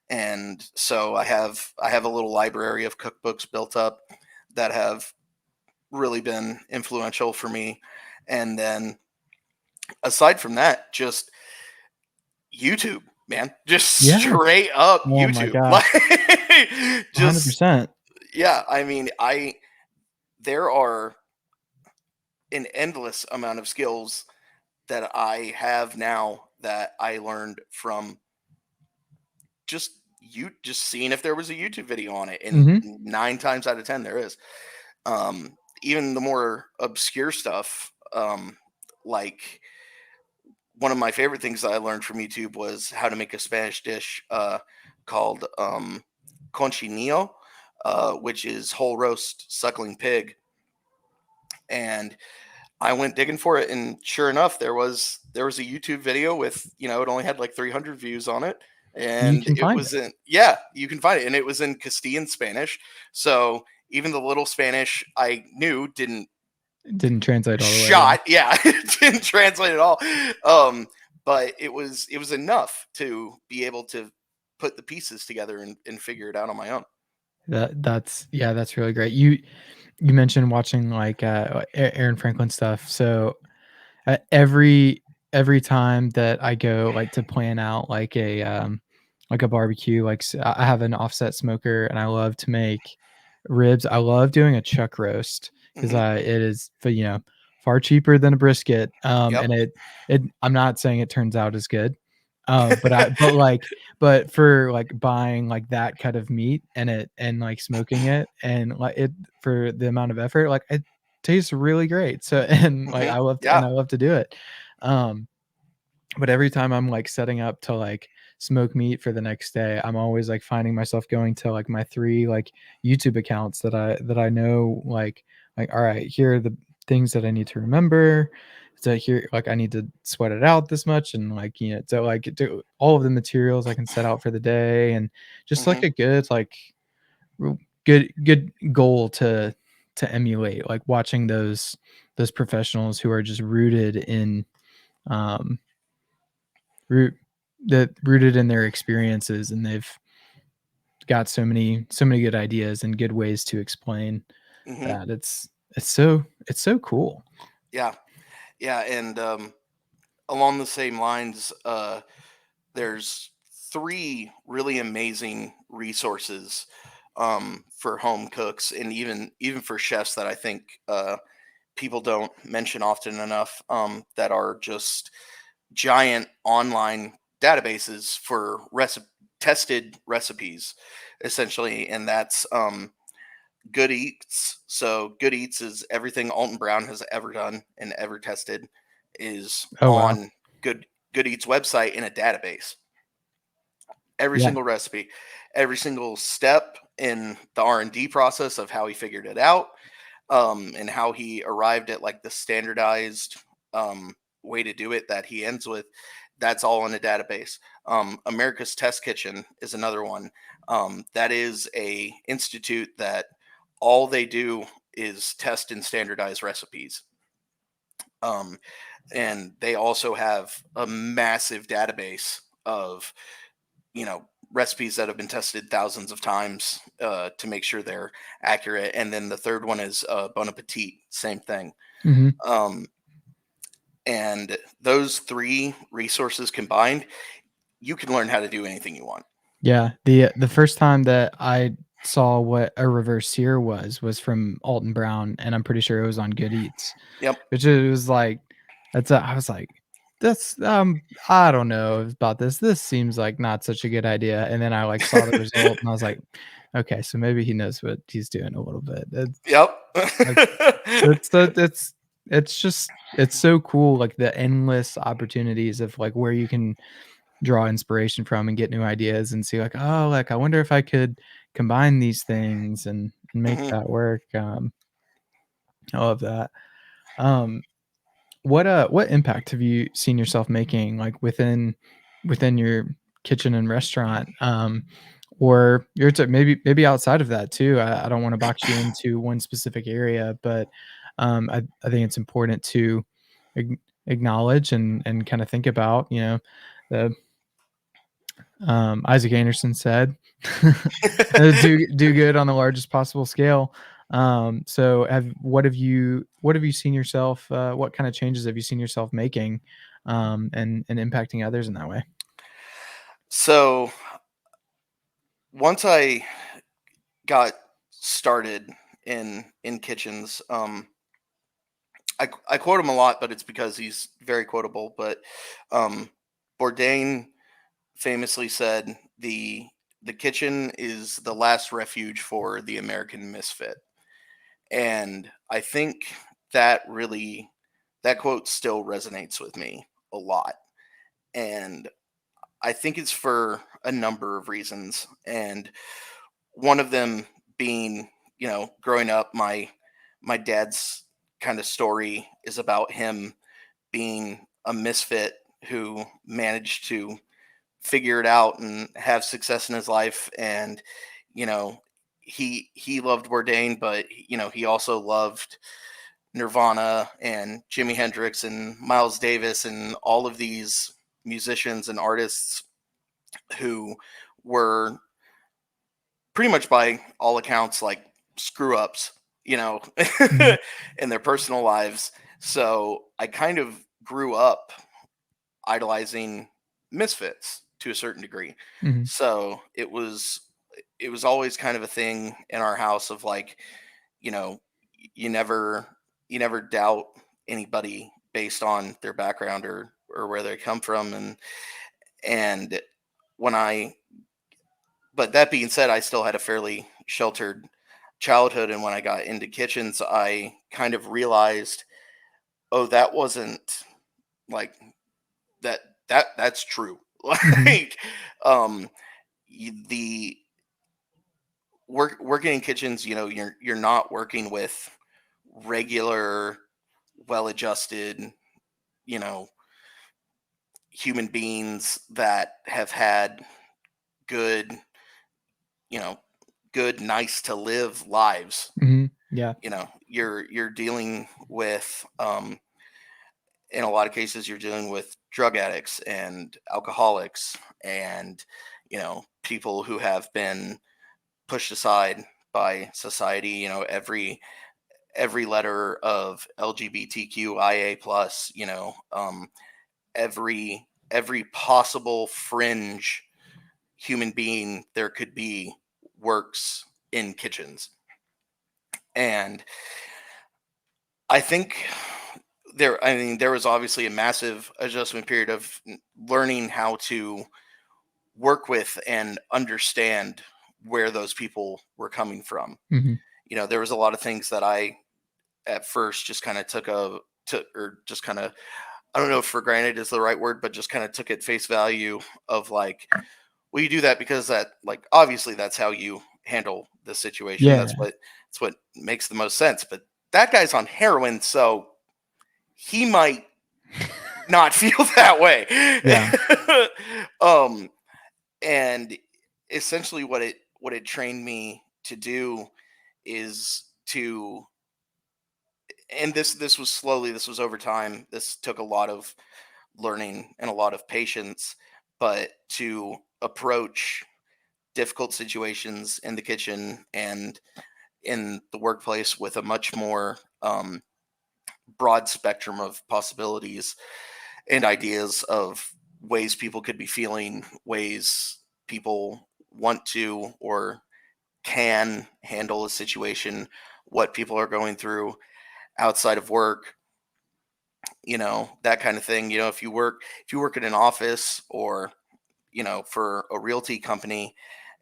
And so I have a little library of cookbooks built up that have really been influential for me. And then aside from that, just YouTube, man, just Yeah. straight up Oh my YouTube. gosh. Like, just 100%. yeah. I mean, I there are an endless amount of skills that I have now that I learned from just you just seeing if there was a YouTube video on it, and Mhm. 9 times out of 10 there is. Even the more obscure stuff, like one of my favorite things that I learned from YouTube was how to make a Spanish dish called conchinillo, which is whole roast suckling pig. And I went digging for it, and sure enough, there was a YouTube video with, it only had like 300 views on it, You and can it find it. was in, yeah, you can find it, and it was in Castilian Spanish. So even the little Spanish I knew didn't It didn't translate all the way, yeah. shot, yeah, it didn't translate at all. Um, but it was enough to be able to put the pieces together and figure it out on my own. That's yeah, that's really great. You mentioned watching, like, Aaron Franklin stuff, so every time that I go, like, to plan out, like a barbecue, I have an offset smoker, and I love to make ribs. I love doing a chuck roast because Hmm. it is, far cheaper than a brisket, Yep. and I'm not saying it turns out as good, but for, like, buying, like, that cut of meat and smoking it and, like, it for the amount of effort, like, it tastes really great. So and, like, Hmm. I Yeah. love to do it. Um, but every time I'm, like, setting up to, like, smoke meat for the next day, I'm always, like, finding myself going to, like, my 3, like, YouTube accounts that I know, "All right, here are the things that I need to remember. So here like, I need to sweat it out this much," and, so, like, do all of the materials I can set out for the day and just, like, Hmm. a good, like, r good goal to emulate, like, watching those professionals who are just um root rooted in their experiences, and they've got so many good ideas and good ways to explain Hmm. that. It's so cool. Yeah. Yeah. And along the same lines, there's three really amazing resources for home cooks, and even for chefs that I think people don't mention often enough, that are just giant online databases for tested recipes, essentially. And that's Good Eats. So Good Eats is everything Alton Brown has ever done and ever tested is Oh, wow. on Good Eats website in a database. Every Yeah. single recipe, every single step in the R&D process of how he figured it out, and how he arrived at like the standardized way to do it that he ends with. That's all in a database. America's Test Kitchen is another one. That is a institute that all they do is test and standardize recipes. Um, and they also have a massive database of, you know, recipes that have been tested thousands of times to make sure they're accurate. And then the third one is Bon Appetit, same thing. Mhm. Um, and those three resources combined, you can learn how to do anything you want. Yeah, the first time that I saw what a reverse sear was from Alton Brown, and I'm pretty sure it was on Good Eats, Yep. which it was like I was like, "That's, I don't know about this. This seems like not such a good idea," and then I, like, saw the result, and I was like, "Okay, so maybe he knows what he's doing a little bit." Yep. Like, it's just it's so cool, like, the endless opportunities of, like, where you can draw inspiration from and get new ideas and see like, "Oh, like, I wonder if I could combine these things and make Mhm. that work." I love that. Um, what impact have you seen yourself making, like, within your kitchen and restaurant, or your maybe outside of that too? I don't wanna box you into one specific area, but, I think it's important to ac acknowledge and kinda think about, the Isaac Anderson said, do good on the largest possible scale." So what have you seen yourself, what kinda changes have you seen yourself making, and impacting others in that way? So once I got started in kitchens, I quote him a lot, but it's because he's very quotable. But um, Bourdain famously said the kitchen is the last refuge for the American misfit, and I think that really that quote still resonates with me a lot, and I think it's for a number of reasons, and one of them being, growing up, my dad's kind of story is about him being a misfit who managed to figure it out and have success in his life. And you know he loved Bourdain, but he also loved Nirvana and Jimi Hendrix and Miles Davis and all of these musicians and artists who were pretty much by all accounts like screw ups, you know, Mhm, in their personal lives. So I kind of grew up idolizing misfits to a certain degree. mhm, So it was always kind of a thing in our house of like, you know, you never you never doubt anybody based on their background or where they come from. And when I but that being said, I still had a fairly sheltered childhood, and when I got into kitchens, I kind of realized, oh, that wasn't like that's true. mhm, Like, the working in kitchens, you're not working with regular, well-adjusted, you know, human beings that have had good, you know, good, nice to live lives. mhm, yeah, You're dealing with, in a lot of cases, you're dealing with drug addicts and alcoholics, and people who have been pushed aside by society. Every letter of LGBTQIA plus, every possible fringe human being there could be works in kitchens. And I think there was obviously a massive adjustment period of learning how to work with and understand where those people were coming from. Mm-hmm. There was a lot of things that I at first just kind of or just kind of, I don't know if for granted is the right word, but just kind of took at face value of like, well, you do that because that, like, obviously that's how you handle the situation. Yeah. That's what makes the most sense. But that guy's on heroin, so he might not feel that way. Yeah. um, and essentially what it trained me to do is to, and this was over time. This took a lot of learning and a lot of patience, but to approach difficult situations in the kitchen and in the workplace with a much more broad spectrum of possibilities and ideas of ways people could be feeling, ways people want to or can handle a situation, what people are going through outside of work, that kind of thing. If you work in an office or, for a realty company,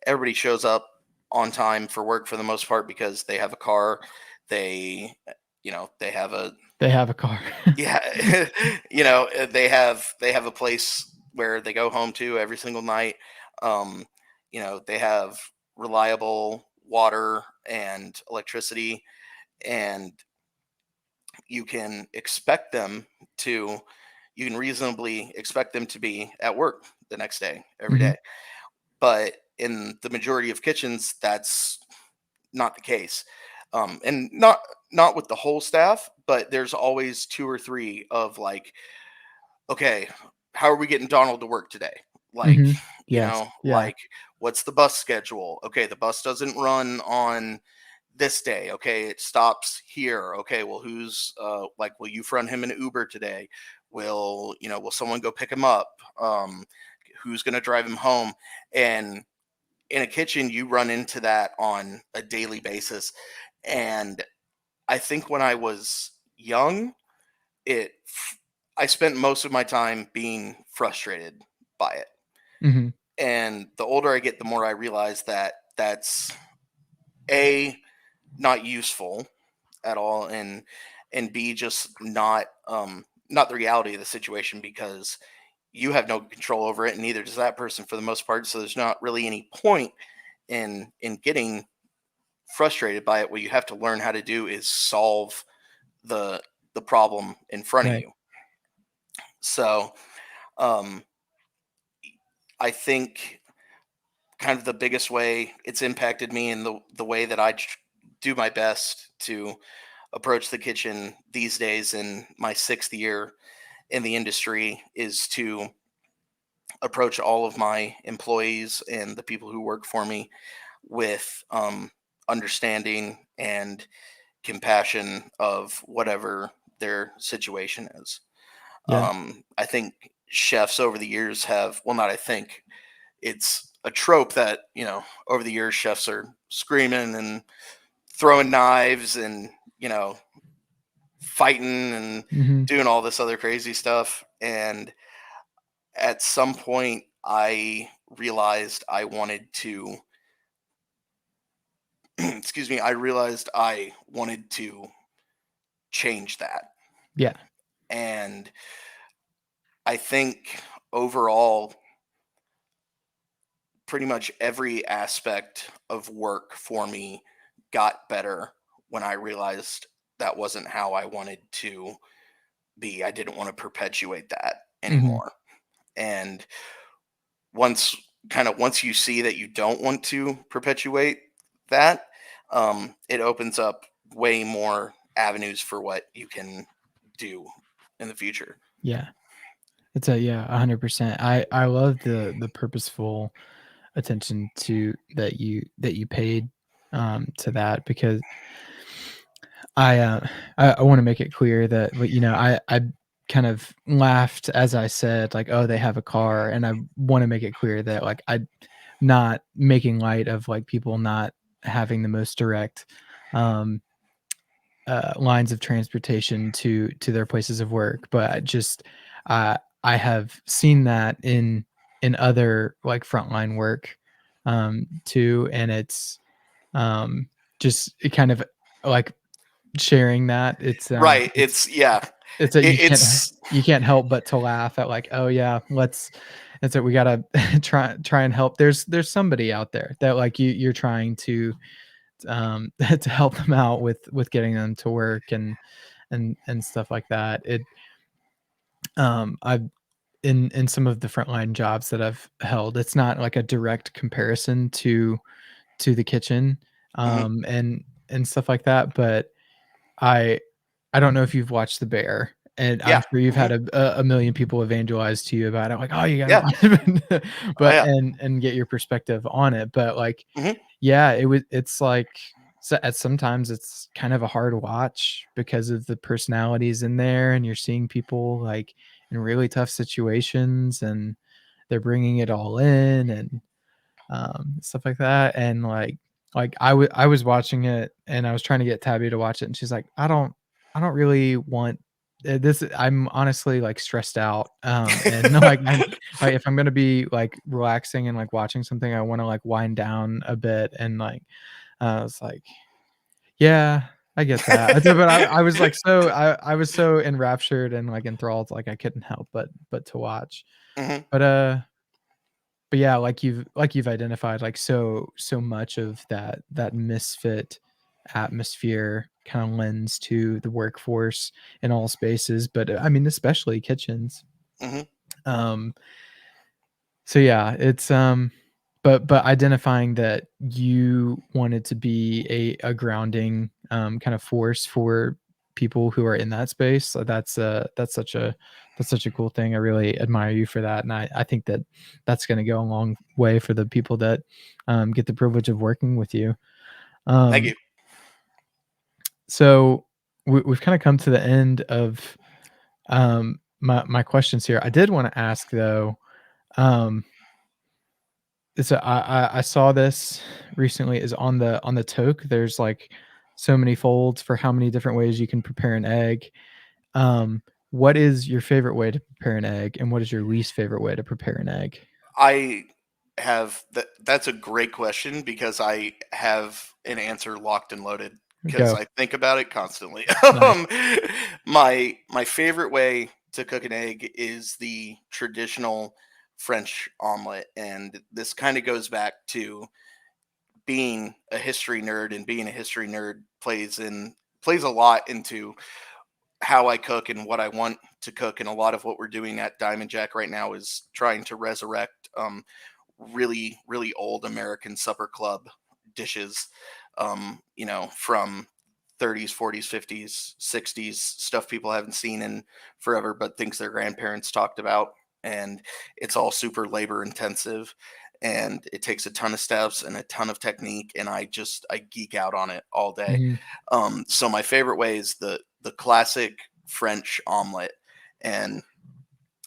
everybody shows up on time for work for the most part because they have a car. They have a, They have a car. yeah, they have a place where they go home to every single night. um they have reliable water and electricity, and you can expect them to you can reasonably expect them to be at work the next day, every Hmm. day. But in the majority of kitchens, that's not the case. And not with the whole staff, but there's always two or three of like, okay, how are we getting Donald to work today? Like, Hmm. Yes. Yeah. like, what's the bus schedule? Okay, the bus doesn't run on this day. Okay, it stops here. Okay, well, who's like, will you front him an Uber today? Will someone go pick him up? Who's gonna drive him home? And in a kitchen, you run into that on a daily basis. And I think when I was young, it I spent most of my time being frustrated by it. Hmm. And the older I get, the more I realize that that's a not useful at all, and b just not the reality of the situation, because you have no control over it and neither does that person for the most part. So there's not really any point in getting frustrated by it. What you have to learn how to do is solve the the problem in front of Right. you. So um I think kind of the biggest way it's impacted me, and the way that do my best to approach the kitchen these days in my 6th year in the industry, is to approach all of my employees and the people who work for me with understanding and compassion of whatever their situation is. Yeah. I think chefs over the years have, well, not I think, it's a trope that, over the years, chefs are screaming and throwing knives and, fighting and Hmm. doing all this other crazy stuff. And at some point, I realized I wanted to, excuse me, I realized I wanted to change that. Yeah. And I think overall, pretty much every aspect of work for me got better when I realized that wasn't how I wanted to be. I didn't want to perpetuate that Hmm. anymore. And once once you see that you don't want to perpetuate that, it opens up way more avenues for what you can do in the future. Yeah. It's a yeah, 100%. I love the purposeful attention to that you paid to that, because I I want to make it clear that, but I kind of laughed as I said, like, oh, they have a car, and I want to make it clear that, like, not making light of like people not having the most direct um lines of transportation to their places of work, but uh, I have seen that in other like frontline work too, and it's um, just it kind of like sharing that. Right. It's yeah. It's that It's you can't help but to laugh at like, oh yeah, let's. It's that we gotta try and help. There's somebody out there that like you're trying to to help them out with getting them to work and stuff like that. I've in some of the frontline jobs that I've held, it's not like a direct comparison to the kitchen, mhm. and stuff like that, but I I don't know if you've watched The Bear, and I'm Yeah. sure you've Mhm. had a million people evangelize to you about it, like, "Oh, you gotta Yeah. watch it," Oh, but yeah. and get your perspective on it, but, like, Mhm. yeah, it's like at sometimes it's kind of a hard watch because of the personalities in there, and you're seeing people, like, in really tough situations, and they're bringing it all in, and stuff like that, and, like, I was watching it, and I was trying to get Tabby to watch it, and she's like, I don't really want this." I'm honestly, like, stressed out, and, like, if I'm gonna be, like, relaxing and, like, watching something, I wanna, like, wind down a bit, and, like, I was like, "Yeah, I get that." But I was, like, I was so enraptured and, like, enthralled, like, I couldn't help but to watch. Mhm. But, but yeah, like you've identified, like, so much of that misfit atmosphere kinda lends to the workforce in all spaces, but, I mean, especially kitchens. Mhm. Um, so yeah, it's, but identifying that you wanted to be a grounding, kind of force for people who are in that space, so that's such a cool thing. I really admire you for that, and I think that that's gonna go a long way for the people that, get the privilege of working with you. Thank Um, you. so we've kinda come to the end of, my questions here. I did wanna ask though, um so I saw this recently is on the toque, there's, like, so many folds for how many different ways you can prepare an egg. What is your favorite way to prepare an egg, and what is your least favorite way to prepare an egg? I have that's a great question because I have an answer locked and loaded because Go. I think about it constantly. Nice. um, my favorite way to cook an egg is the traditional French omelet, and this kind of goes back to being a history nerd, and being a history nerd plays a lot into how I cook and what I want to cook. And a lot of what we're doing at Diamondjack right now is trying to resurrect really old American supper club dishes, from 30s, 40s, 50s, 60s, stuff people haven't seen in forever, but things their grandparents talked about. And it's all super labor intensive, and it takes a ton of steps and a ton of technique. And I geek out on it all day. Mhm, So my favorite way is the classic French omelet. And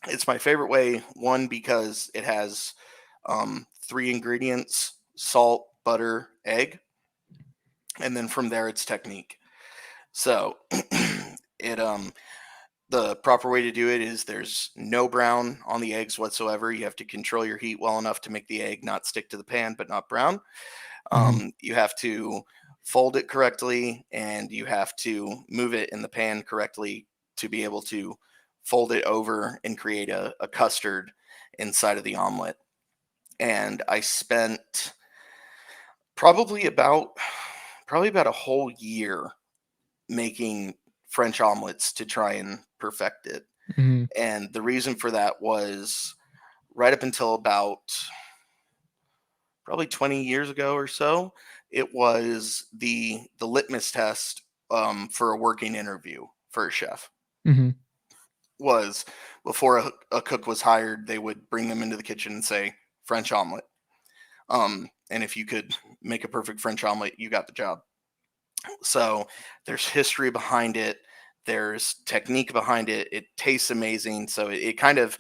it's my favorite way, one, because it has three ingredients: salt, butter, egg. And then from there, it's technique. So it the proper way to do it is there's no brown on the eggs whatsoever. You have to control your heat well enough to make the egg not stick to the pan but not brown. mhm, You have to fold it correctly, and you have to move it in the pan correctly to be able to fold it over and create a custard inside of the omelet. And I spent probably about probably about a whole year making French omelets to try and perfect it. mhm, And the reason for that was right up until about probably 20 years ago or so, it was the litmus test for a working interview for a chef. mhm, Was before a cook was hired, they would bring them into the kitchen and say French omelet. And if you could make a perfect French omelet, you got the job. So there's history behind it. There's technique behind it. It tastes amazing. So it kind of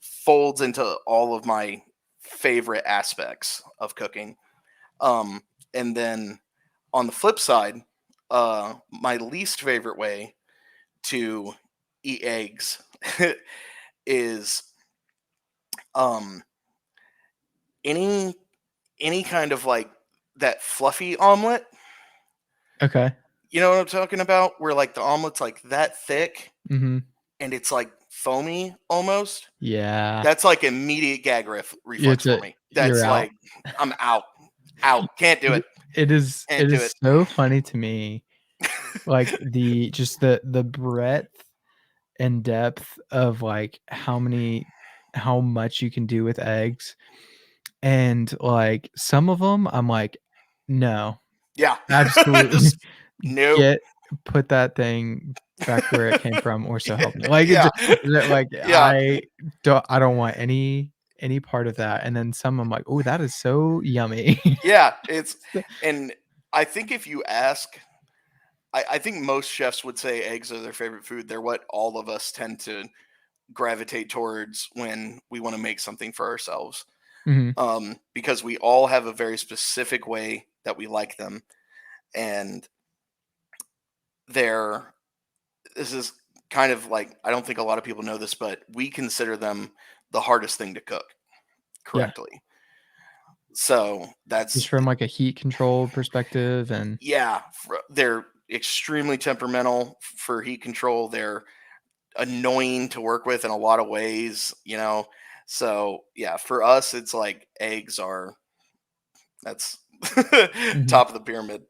folds into all of my favorite aspects of cooking. And then on the flip side, my least favorite way to eat eggs is um any any kind of like that fluffy omelet. Okay. You know what I'm talking about? Where like the omelet's like that thick Mhm. and it's like foamy almost. Yeah. That's like immediate gag reflex It's for a me. you're That's out. like I'm out. Out. Can't do it. It is Can't it do is it. so funny to me, like, the just the breadth and depth of, like, how much you can do with eggs, and, like, some of them, I'm like, "No, Yeah. absolutely, Just nope. get put that thing back where it came from, or so help me." Like, it Yeah. just like, Yeah. I don't want any part of that, and then some I'm like, "Oh, that is so yummy." Yeah. It's and I think if you ask I think most chefs would say eggs are their favorite food. They're what all of us tend to gravitate towards when we want to make something for ourselves. Mhm. Because we all have a very specific way that we like them. And they're, this is kind of like, I don't think a lot of people know this, but we consider them the hardest thing to cook Yeah. correctly. So Just that's, from, like, a heat control perspective and yeah, they're extremely temperamental for heat control. They're annoying to work with in a lot of ways, you know. So yeah, for us, it's like eggs are that's mhm. top of the pyramid.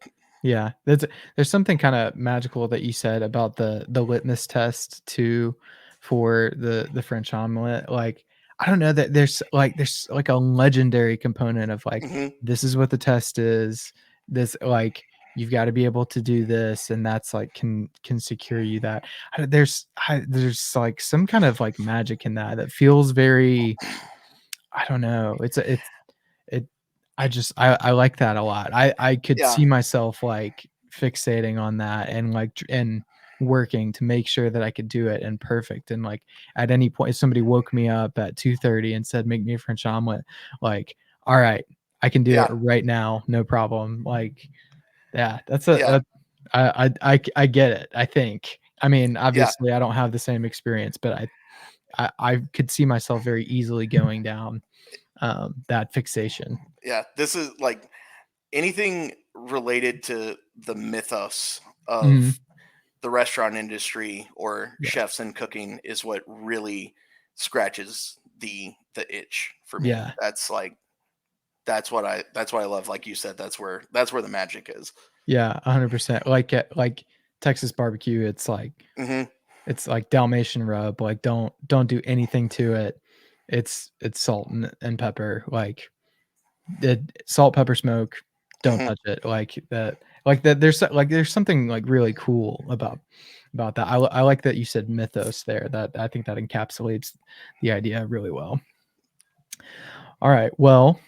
Yeah, there's something kinda magical that you said about the litmus test too for the French omelet, like, I don't know that there's, like, a legendary component of, like, Hmm. this is what the test is, this like, you've gotta be able to do this, and that's, like, can secure you that. There's, like, some kind of, like, magic in that that feels very I don't know, it I like that a lot. I could Yeah, see myself, like, fixating on that and, like, and working to make sure that I could do it and perfect, and, like, at any point, if somebody woke me up at 2:30 and said, "Make me a French omelet," like, "Alright, I can do it yeah, right now, no problem." Like, yeah, yeah, I get it, I think. I mean, yeah, obviously, I don't have the same experience, but I could see myself very easily going down, that fixation. yeah. This is like anything related to the mythos Mhm. of the restaurant industry or Yeah. chefs and cooking is what really scratches the itch for me. Yeah. That's like that's what I love. Like you said, that's where the magic is. Yeah, 100%. Like Texas barbecue, Hmm. it's like Dalmatian rub, like, don't do anything to it. It's salt and pepper, like, the salt, pepper, smoke, don't Hmm. touch it, there's something, like, really cool about that. I like that you said mythos there, that I think that encapsulates the idea really well. Alright, well,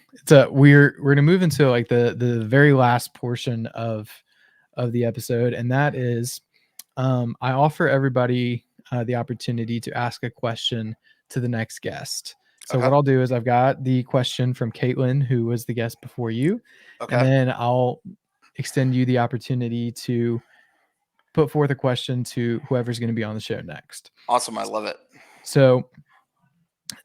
we're gonna move into, like, the very last portion of the episode, and that is I offer everybody the opportunity to ask a question to the next guest. So Okay. what I'll do is I've got the question from Caitlin, who was the guest before you, and Okay. then I'll extend you the opportunity to put forth a question to whoever's going to be on the show next. Awesome. I love it. So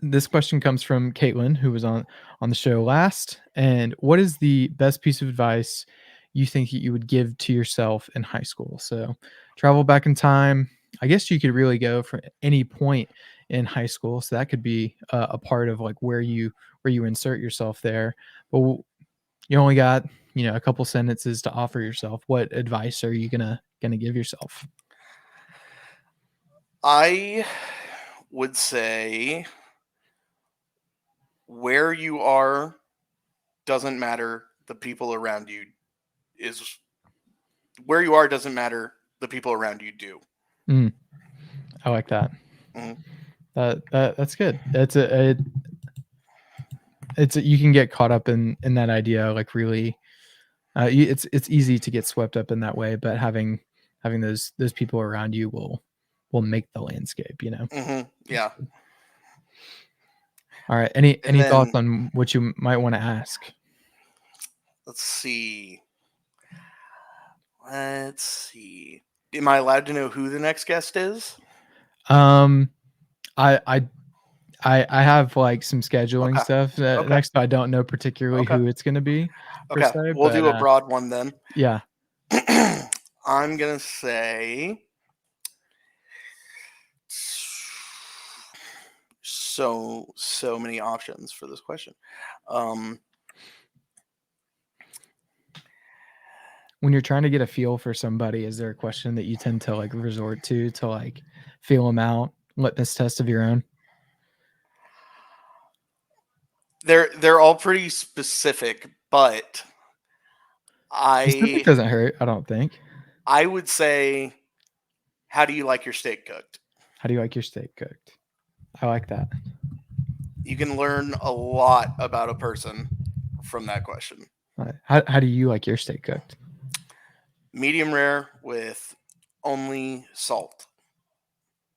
this question comes from Caitlin, who was on the show last. And what is the best piece of advice you think that you would give to yourself in high school? So travel back in time. I guess you could really go from any point in high school. So that could be a part of like where you insert yourself there. But you only got a couple sentences to offer yourself. What advice are you gonna give yourself? I would say where you are doesn't matter. The people around you is where you are doesn't matter. The people around you do. Mm, I like that. Mhm. That's good. You can get caught up in that idea, like, really, it's easy to get swept up in that way, but having those people around you will make the landscape, you know? Mhm. Yeah. All right. And Any thoughts then on what you might want to ask? let's see. Let's see. Am I allowed to know who the next guest is? Um, I I I have like some scheduling Okay. stuff Okay. next. I don't know particularly Okay. who it's going to be per Okay. se, We'll but do a broad one then. yeah. I'm gonna say so many options for this question. Um, When you're trying to get a feel for somebody, is there a question that you tend to like resort to like feel them out, litmus test of your own? they're all pretty specific, but Specific I doesn't hurt, I don't think. I would say, how do you like your steak cooked? How do you like your steak cooked? I like that. You can learn a lot about a person from that question. How do you like your steak cooked? Medium rare with only salt,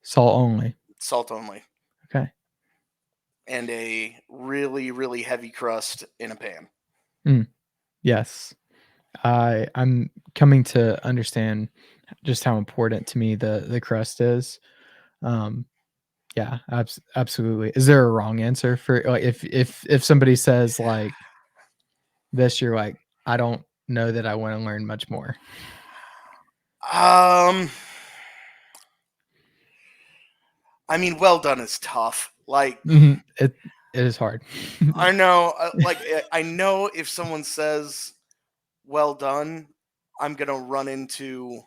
Salt only. salt only, Okay. and a really heavy crust in a pan. Mm, yes. I'm coming to understand just how important to me the crust is. Um, yeah, absolutely. Is there a wrong answer for like if somebody says like this, you're like, I don't know that I want to learn much more. Um, I mean, well done is tough. Like It is hard. I know, I know if someone says well done, I'm gonna run into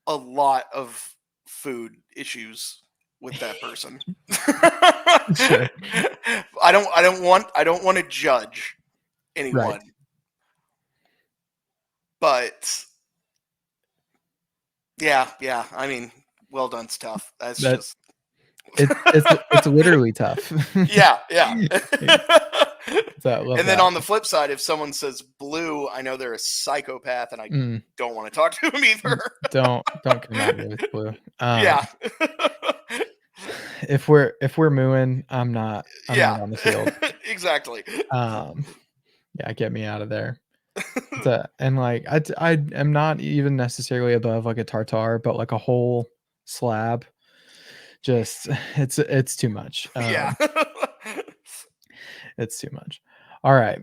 a lot of food issues with that person. Sure. I don't want to judge Right. anyone, but yeah, I mean, well done's tough. That's That just it's literally tough. yeah. So I love And then that. on the flip side, if someone says blue, I know they're a psychopath and I Mm, don't want to talk to them either. don't come at me with blue. Yeah. If we're mooing, I'm not Yeah. on the field. Exactly. Um, yeah, get me out of there. And like I am not even necessarily above like a tartare, but like a whole slab, just it's too much. Yeah. It's too much. All right.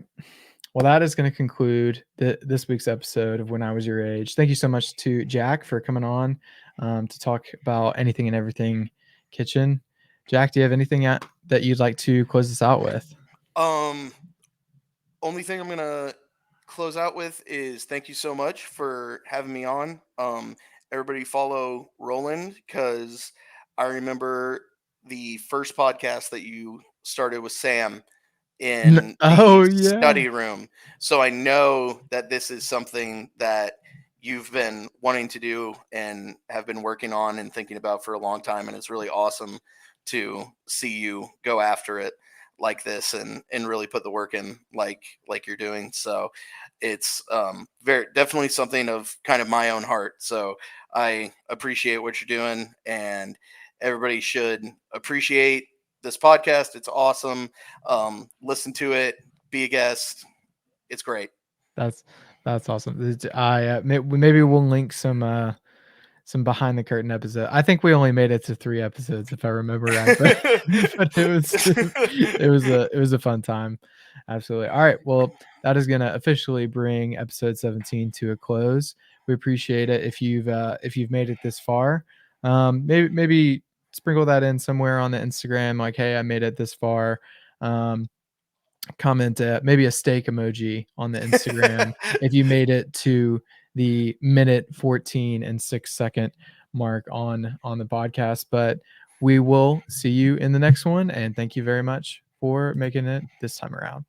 Well, that is going to conclude this week's episode of When I Was Your Age. Thank you so much to Jack for coming on to talk about anything and everything kitchen. Jack, do you have anything that you'd like to close this out with? um Only thing I'm gonna close out with is thank you so much for having me on. Everybody follow Roland because I remember the first podcast that you started with Sam in Oh the yeah. study room. So I know that this is something that you've been wanting to do and have been working on and thinking about for a long time. And it's really awesome to see you go after it like this and really put the work in like you're doing. So it's very definitely something of kind of my own heart. So I appreciate what you're doing, and everybody should appreciate this podcast. It's awesome. Listen to it, be a guest. It's great. That's that's awesome. Maybe we'll link some behind the curtain episode. I think we only made it to 3 episodes if I remember right, but but it was a fun time. Absolutely. All right, well, that is gonna officially bring episode 17 to a close. We appreciate it if you've made it this far. Maybe sprinkle that in somewhere on the Instagram, like, "Hey, I made it this far." Um, comment maybe a steak emoji on the Instagram if you made it to the minute 14 and 6 second mark on the podcast. But we will see you in the next one, and thank you very much for making it this time around.